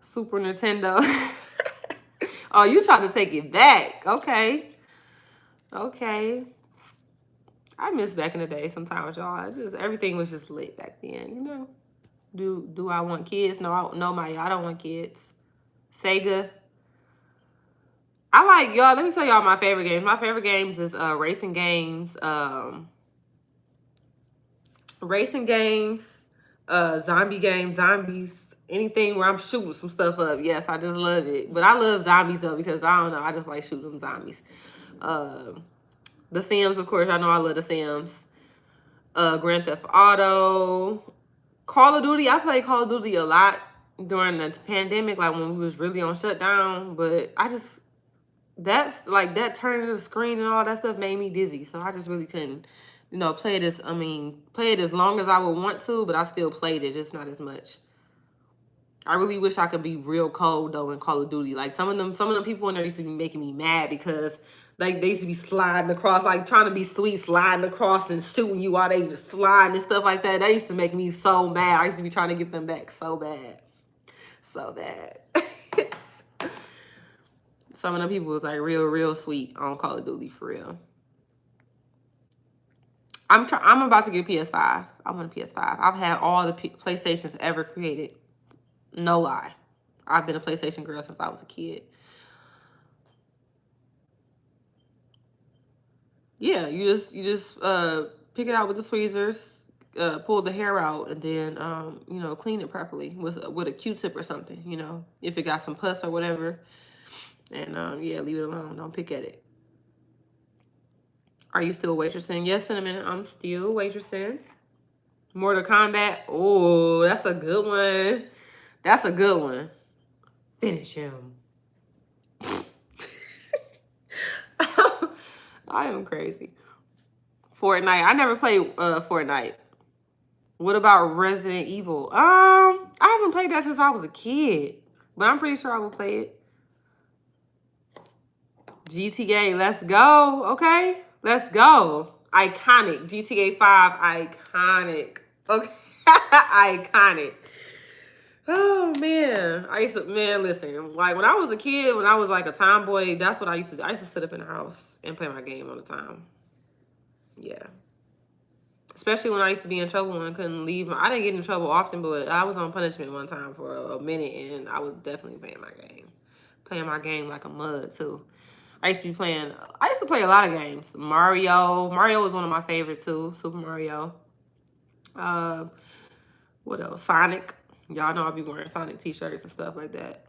Super Nintendo. Oh, you trying to take it back. Okay. Okay. I miss back in the day sometimes, y'all. Everything was just lit back then, you know? Do I want kids? No, Maya, I don't want kids. Sega. I like, y'all, let me tell y'all my favorite games. My favorite games is racing games, zombie games, zombies, anything where I'm shooting some stuff up. Yes, I just love it. But I love zombies though, because I don't know, I just like shooting them zombies. The Sims, of course, I know I love the Sims. Grand Theft Auto, Call of Duty. I played Call of Duty a lot during the pandemic, like when we was really on shutdown. But that's like that turning the screen and all that stuff made me dizzy. So I just really couldn't, play this. I mean, play it as long as I would want to, but I still played it, just not as much. I really wish I could be real cold though in Call of Duty. Like some of them people in there used to be making me mad because like they used to be sliding across, like trying to be sweet, sliding across and shooting you while they just sliding and stuff like that. That used to make me so mad. I used to be trying to get them back so bad. So bad. Some of them people was like real sweet on Call of Duty for real. I'm about to get a PS5. I want a PS5. I've had all the PlayStations ever created. No lie. I've been a PlayStation girl since I was a kid. Yeah, you just pick it out with the tweezers, pull the hair out, and then clean it properly with a Q-tip or something. If it got some pus or whatever, and yeah, leave it alone. Don't pick at it. Are you still waitressing? Yes, in a minute. I'm still waitressing. Mortal Kombat. Oh, that's a good one. That's a good one. Finish him. I am crazy. Fortnite. I never played Fortnite. What about Resident Evil? I haven't played that since I was a kid, but I'm pretty sure I will play it. GTA, let's go. Okay, let's go. Iconic. GTA 5, iconic. Okay, iconic. Oh man, listen. Like when I was a kid, when I was like a tomboy, that's what I used to do. I used to sit up in the house and play my game all the time. Yeah. Especially when I used to be in trouble and couldn't leave. I didn't get in trouble often, but I was on punishment one time for a minute, and I was definitely playing my game. Playing my game like a mud, too. I used to play a lot of games. Mario was one of my favorites, too. Super Mario. What else? Sonic. Y'all know I'll be wearing Sonic t-shirts and stuff like that.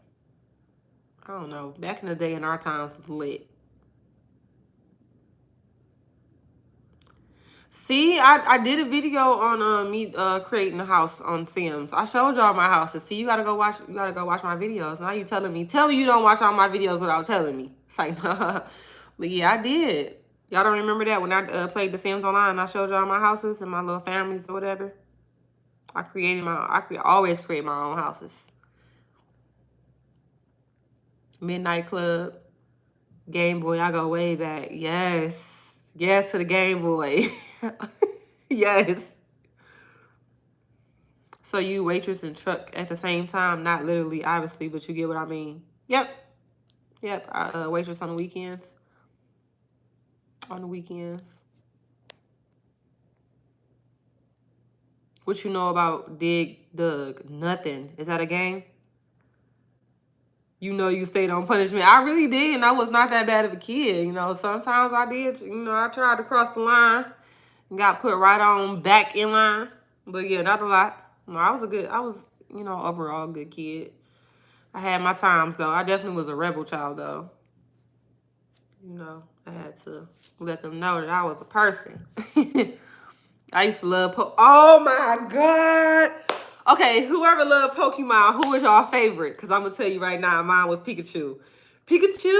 I don't know. Back in the day in our times was lit. See, I did a video on me creating a house on Sims. I showed y'all my houses. See, you gotta go watch my videos. Now you tell me you don't watch all my videos without telling me. It's like, nah. But yeah, I did. Y'all don't remember that when I played The Sims Online and I showed y'all my houses and my little families or whatever? I always create my own houses. Midnight Club, Game Boy, I go way back. Yes. Yes to the Game Boy. Yes. So you waitress and truck at the same time, not literally, obviously, but you get what I mean. Yep. Waitress on the weekends. What you know about Dig Dug? Nothing. Is that a game? You know you stayed on punishment. I really did, and I was not that bad of a kid. You know, sometimes I did. You know, I tried to cross the line and got put right on back in line. But yeah, not a lot. No, I was, overall a good kid. I had my times, though. I definitely was a rebel child, though. You know, I had to let them know that I was a person. I used to love oh, my God. Okay, whoever loved Pokemon, who was y'all favorite? Because I'm going to tell you right now, mine was Pikachu. Pikachu?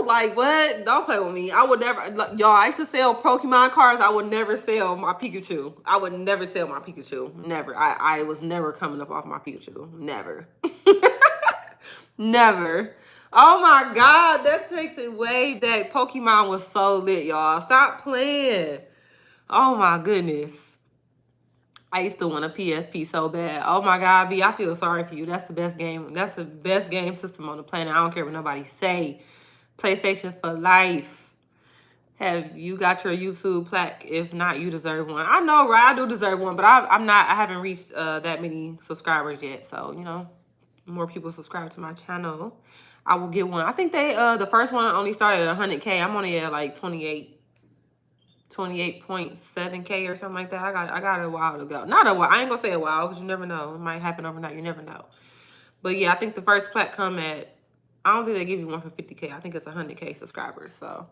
Like, what? Don't play with me. I would never, y'all, I used to sell Pokemon cards. I would never sell my Pikachu. I would never sell my Pikachu. Never. I was never coming up off my Pikachu. Never. Never. Oh my God, that takes it way back. Pokemon was so lit, y'all. Stop playing. Oh my goodness. I used to want a PSP so bad. Oh my God, B, I feel sorry for you. That's the best game. That's the best game system on the planet. I don't care what nobody say. PlayStation for life. Have you got your YouTube plaque? If not, you deserve one. I know, right? I do deserve one, but I haven't reached that many subscribers yet. So, you know, more people subscribe to my channel, I will get one. I think the first one only started at 100K. I'm only at like 28.7K or something like that. I got a while to go. Not a while. I ain't gonna say a while because you never know. It might happen overnight. You never know. But yeah, I think the first plaque come at, I don't think they give you one for 50K. I think it's 100K subscribers. So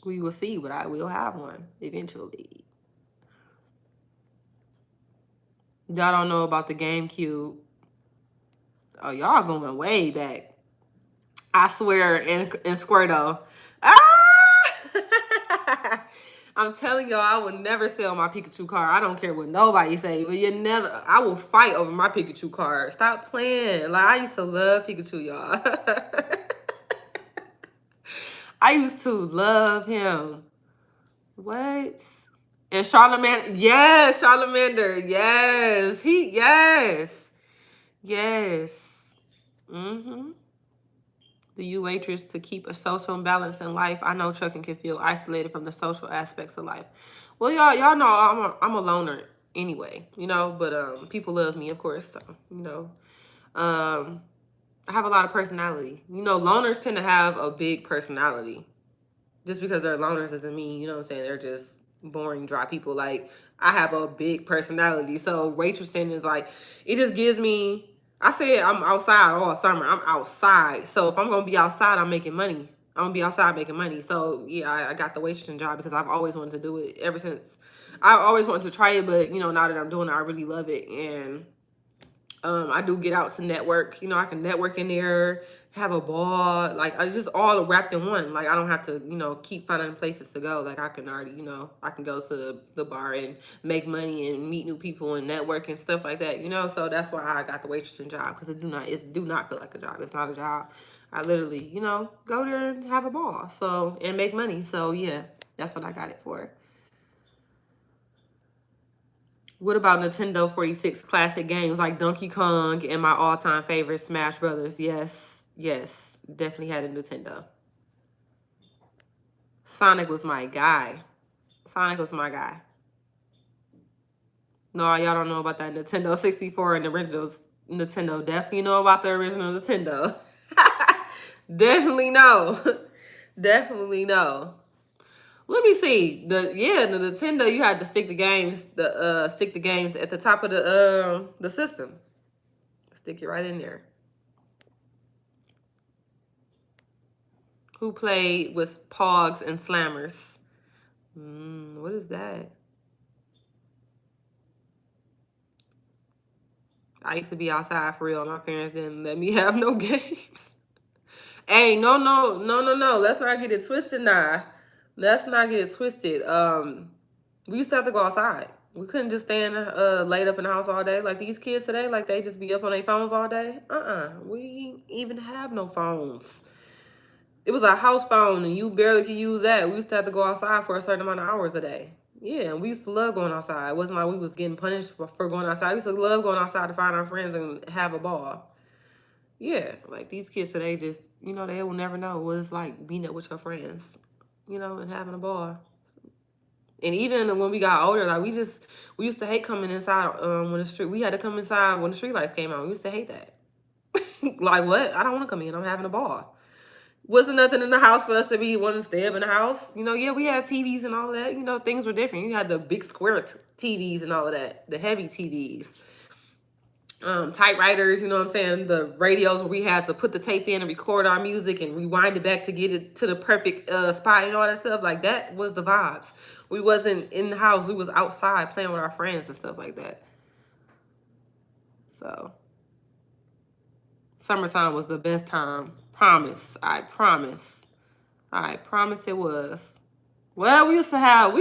we will see, but I will have one eventually. Y'all don't know about the GameCube. Oh, y'all going way back. I swear, in Squirtle. I'm telling y'all, I will never sell my Pikachu card. I don't care what nobody say, but I will fight over my Pikachu card. Stop playing. Like, I used to love Pikachu, y'all. I used to love him. What? And Charlamander. Yes, Charlamander. Yes. Yes. Mm-hmm. The U waitress to keep a social balance in life. I know trucking can feel isolated from the social aspects of life. Well, y'all know I'm a loner anyway, you know, but people love me, of course. So, you know, I have a lot of personality. You know, loners tend to have a big personality. Just because they're loners doesn't mean, you know what I'm saying, they're just boring, dry people. Like, I have a big personality. So waitressing is like, it just gives me, I said I'm outside all summer. I'm outside. So if I'm going to be outside, I'm making money. I'm going to be outside making money. So yeah, I got the waitressing job because I've always wanted to do it ever since. I've always wanted to try it, but you know, now that I'm doing it, I really love it. And I do get out to network. You know, I can network in there, have a ball. Like, I just all wrapped in one. Like, I don't have to, you know, keep finding places to go. Like, I can already, you know, I can go to the bar and make money and meet new people and network and stuff like that, you know? So that's why I got the waitressing job, because it do not feel like a job. It's not a job. I literally, you know, go there and have a ball. So, and make money. So, yeah, that's what I got it for. What about Nintendo 46 classic games like Donkey Kong and my all-time favorite Smash Brothers? Yes, yes, definitely had a Nintendo. Sonic was my guy. Sonic was my guy. No, y'all don't know about that Nintendo 64 and the original Nintendo. Definitely know about the original Nintendo. Definitely know. Definitely know. Let me see. The Nintendo, you had to stick the games at the top of the system. Stick it right in there. Who played with Pogs and Slammers? What is that? I used to be outside for real. My parents didn't let me have no games. Hey, no. Let's not get it twisted now. Let's not get it twisted. We used to have to go outside. We couldn't just stand laid up in the house all day. Like these kids today, like they just be up on their phones all day. We even have no phones. It was a house phone and you barely could use that. We used to have to go outside for a certain amount of hours a day. Yeah, and we used to love going outside. It wasn't like we was getting punished for going outside. We used to love going outside to find our friends and have a ball. Yeah, like these kids today just, you know, they will never know what it's like being up with your friends, you know, and having a ball. And even when we got older, like we used to hate coming inside we had to come inside when the street lights came on. We used to hate that. Like, what? I don't want to come in. I'm having a ball. Wasn't nothing in the house for us to be wanting to stay up in the house. You know, yeah, we had TVs and all of that. You know, things were different. You had the big square TVs and all of that, the heavy TVs. Typewriters, you know what I'm saying? The radios where we had to put the tape in and record our music and rewind it back to get it to the perfect spot and all that stuff. Like, that was the vibes. We wasn't in the house. We was outside playing with our friends and stuff like that. So, summertime was the best time. Promise. I promise. I promise it was. Well, we used to go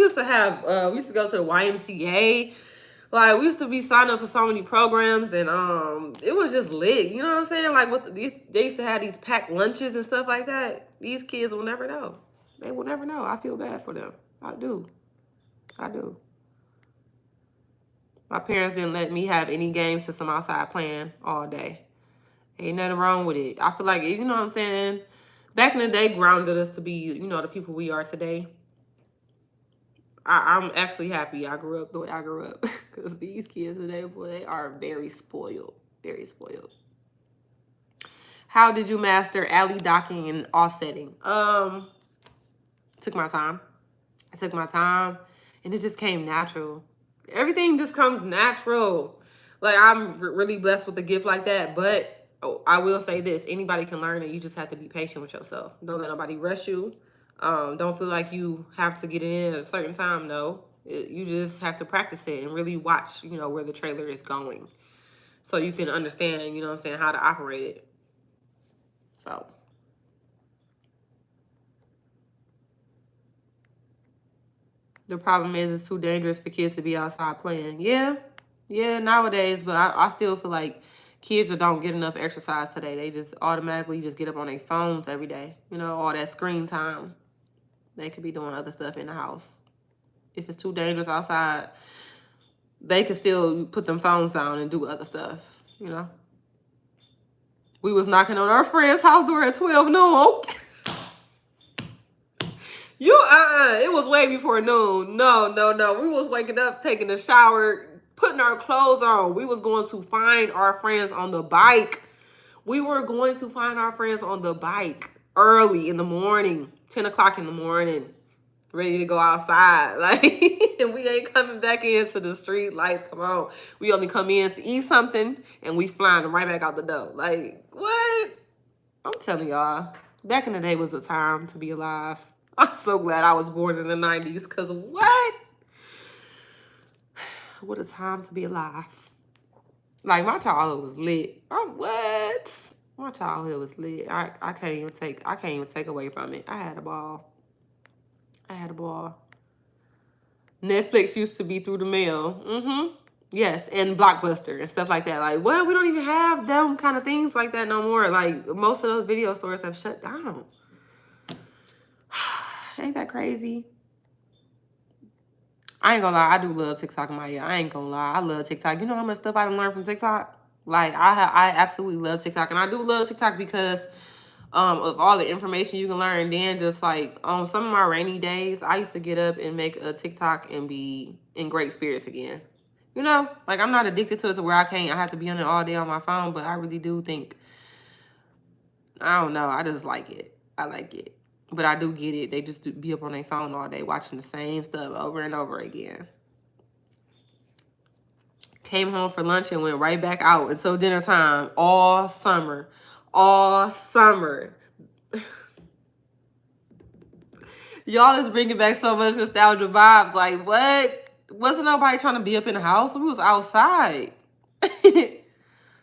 to the YMCA. Like, we used to be signed up for so many programs, and it was just lit. You know what I'm saying? Like, they used to have these packed lunches and stuff like that. These kids will never know. They will never know. I feel bad for them. I do. My parents didn't let me have any games since I'm outside playing all day. Ain't nothing wrong with it. I feel like, you know what I'm saying? Back in the day, grounded us to be, you know, the people we are today. I'm actually happy I grew up the way I grew up, because these kids today, boy, they are very spoiled. Very spoiled. How did you master alley docking and offsetting? Took my time. I took my time, and it just came natural. Everything just comes natural. Like, I'm really blessed with a gift like that, but I will say this. Anybody can learn it. You just have to be patient with yourself. Don't let nobody rush you. Don't feel like you have to get it in at a certain time. No, you just have to practice it and really watch, you know, where the trailer is going, so you can understand, you know what I'm saying, how to operate it. So, the problem is it's too dangerous for kids to be outside playing. Yeah, nowadays, but I still feel like kids don't get enough exercise today. They just automatically just get up on their phones every day. You know, all that screen time. They could be doing other stuff in the house. If it's too dangerous outside, they could still put them phones down and do other stuff, you know. We was knocking on our friend's house door at 12 noon. It was way before noon. No. We was waking up, taking a shower, putting our clothes on. We was going to find our friends on the bike. We were going to find our friends on the bike early in the morning, 10 o'clock in the morning, ready to go outside. Like, and we ain't coming back into the street lights. Come on. We only come in to eat something, and we flying right back out the door. Like, what? I'm telling y'all, back in the day was a time to be alive. I'm so glad I was born in the 90s, because what? What a time to be alive. Like, my childhood was lit. What? My childhood was lit. I can't even take away from it. I had a ball. I had a ball. Netflix used to be through the mail. Mm-hmm. Yes, and Blockbuster and stuff like that. Like, well, we don't even have them kind of things like that no more. Like, most of those video stores have shut down. Ain't that crazy? I ain't gonna lie, I do love TikTok, Maya. I ain't gonna lie, I love TikTok. You know how much stuff I done learned from TikTok? Like, I absolutely love TikTok, and I do love TikTok because of all the information you can learn. Then just like on some of my rainy days, I used to get up and make a TikTok and be in great spirits again. You know, like I'm not addicted to it to where I have to be on it all day on my phone, but I really do think, I don't know, I just like it. I like it. But I do get it. They just do be up on their phone all day watching the same stuff over and over again. Came home for lunch and went right back out until dinner time all summer. All summer. Y'all is bringing back so much nostalgia vibes. Like, what? Wasn't nobody trying to be up in the house? We was outside.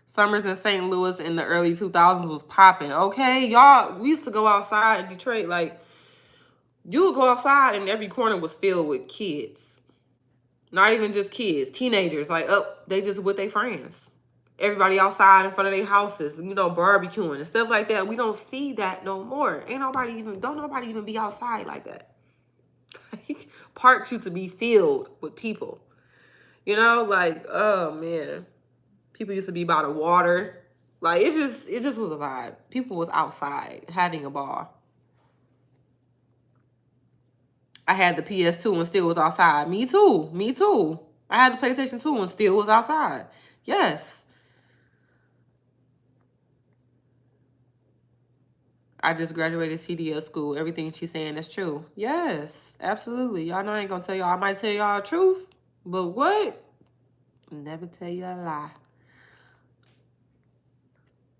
Summers in St. Louis in the early 2000s was popping. Okay, y'all, we used to go outside in Detroit. Like, you would go outside and every corner was filled with kids. Not even just kids, teenagers. Like, they just with their friends. Everybody outside in front of their houses, you know, barbecuing and stuff like that. We don't see that no more. Don't nobody even be outside like that. Parks used to be filled with people. You know, like, oh man. People used to be by the water. Like, it just was a vibe. People was outside having a ball. I had the PS2 and still was outside. Me too. Me too. I had the PlayStation 2 and still was outside. Yes. I just graduated CDL school. Everything she's saying is true. Yes, absolutely. Y'all know I ain't gonna tell y'all. I might tell y'all the truth, but what? Never tell you a lie.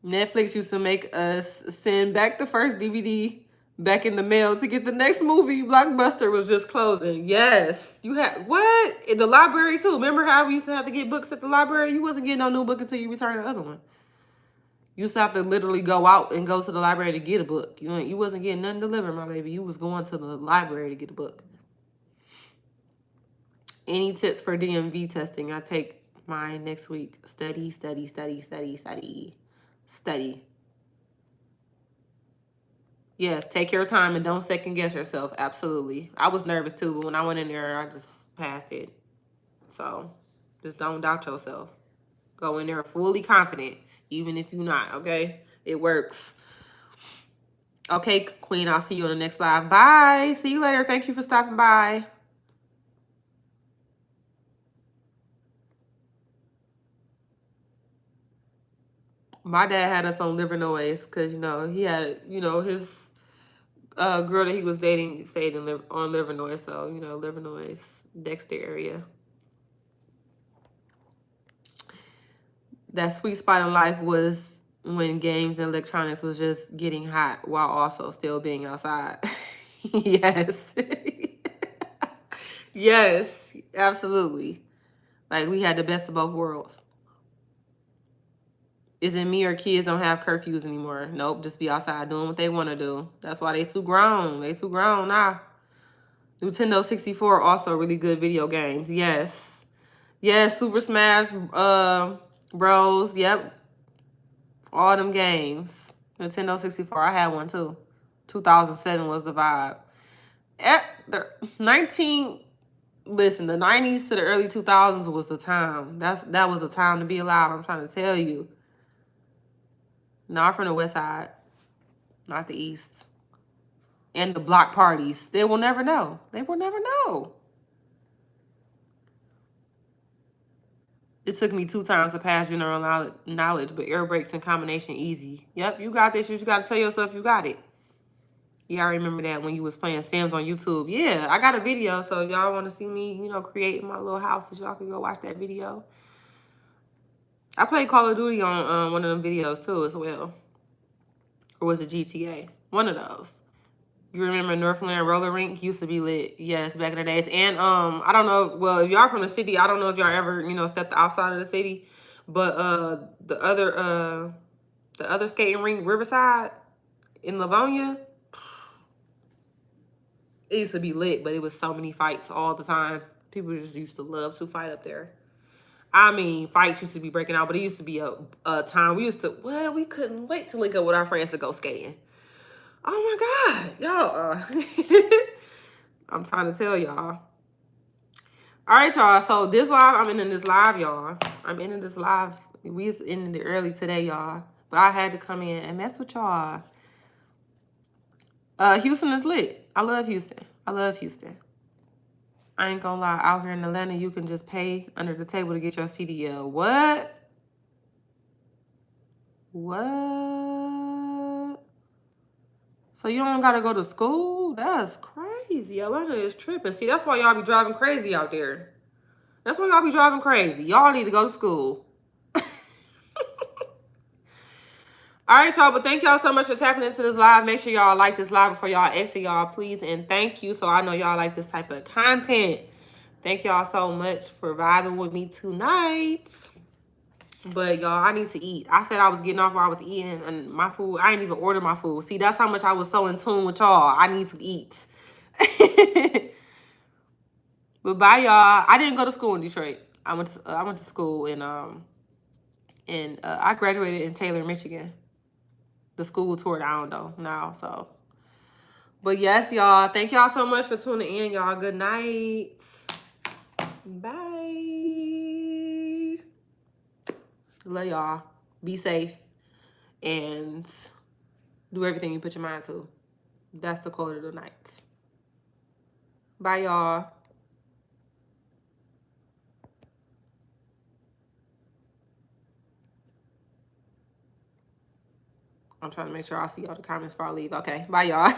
Netflix used to make us send back the first DVD back in the mail to get the next movie. Blockbuster was just closing. Yes. You had what? In the library too. Remember how we used to have to get books at the library? You wasn't getting no new book until you returned the other one. You used to have to literally go out and go to the library to get a book. You wasn't getting nothing delivered, my baby. You was going to the library to get a book. Any tips for DMV testing? I take mine next week. Study, study, study, study, study, study. Yes, take your time and don't second guess yourself. Absolutely. I was nervous too, but when I went in there, I just passed it. So just don't doubt yourself. Go in there fully confident, even if you're not, okay? It works. Okay, Queen, I'll see you on the next live. Bye. See you later. Thank you for stopping by. My dad had us on Liver Noise because, you know, he had, you know, his girl that he was dating stayed on Liver Noise. So, you know, Liver Noise, Dexter area. That sweet spot in life was when games and electronics was just getting hot while also still being outside. Yes. Yes, absolutely. Like, we had the best of both worlds. Is it me or kids don't have curfews anymore? Nope, just be outside doing what they want to do. That's why they too grown. They too grown now. Nintendo 64 also really good video games. Yes. Yes, Super Smash Bros. Yep. All them games. Nintendo 64. I had one too. 2007 was the vibe. Listen, the 90s to the early 2000s was the time. That was the time to be alive, I'm trying to tell you. Not from the west side. Not the east. And the block parties. They will never know. They will never know. It took me 2 times to pass general knowledge, but air brakes and combination easy. Yep, you got this. You just got to tell yourself you got it. Yeah, I remember that when you was playing Sims on YouTube. Yeah, I got a video, so if y'all want to see me, you know, creating my little houses, y'all can go watch that video. I played Call of Duty on one of them videos too as well. Or was it GTA? One of those. You remember Northland Roller Rink used to be lit. Yes, back in the days. And I don't know, well, if y'all from the city, I don't know if y'all ever, you know, stepped outside of the city. But the other skating rink, Riverside in Livonia, it used to be lit, but it was so many fights all the time. People just used to love to fight up there. I mean, fights used to be breaking out, but it used to be a time we used to, well, we couldn't wait to link up with our friends to go skating. Oh my God, y'all. I'm trying to tell y'all. All right, y'all. So this live, I'm ending this live, y'all. I'm ending this live. We was ending it early today, y'all. But I had to come in and mess with y'all. Houston is lit. I love Houston. I love Houston. I ain't gonna lie. Out here in Atlanta, you can just pay under the table to get your CDL. What? What? So you don't gotta go to school? That's crazy. Atlanta is tripping. See, that's why y'all be driving crazy out there. That's why y'all be driving crazy. Y'all need to go to school. All right, y'all. But thank y'all so much for tapping into this live. Make sure y'all like this live before y'all exit, y'all, please. And thank you. So I know y'all like this type of content. Thank y'all so much for vibing with me tonight. But y'all, I need to eat. I said I was getting off while I was eating, and my food, I didn't even order my food. See, that's how much I was so in tune with y'all. I need to eat. But bye, y'all. I didn't go to school in Detroit. I went to school in I graduated in Taylor, Michigan. The school tore down though now, so. But yes, y'all. Thank y'all so much for tuning in, y'all. Good night. Bye. Love y'all. Be safe and do everything you put your mind to. That's the quote of the night. Bye, y'all. I'm trying to make sure I see all the comments before I leave. Okay. Bye, y'all.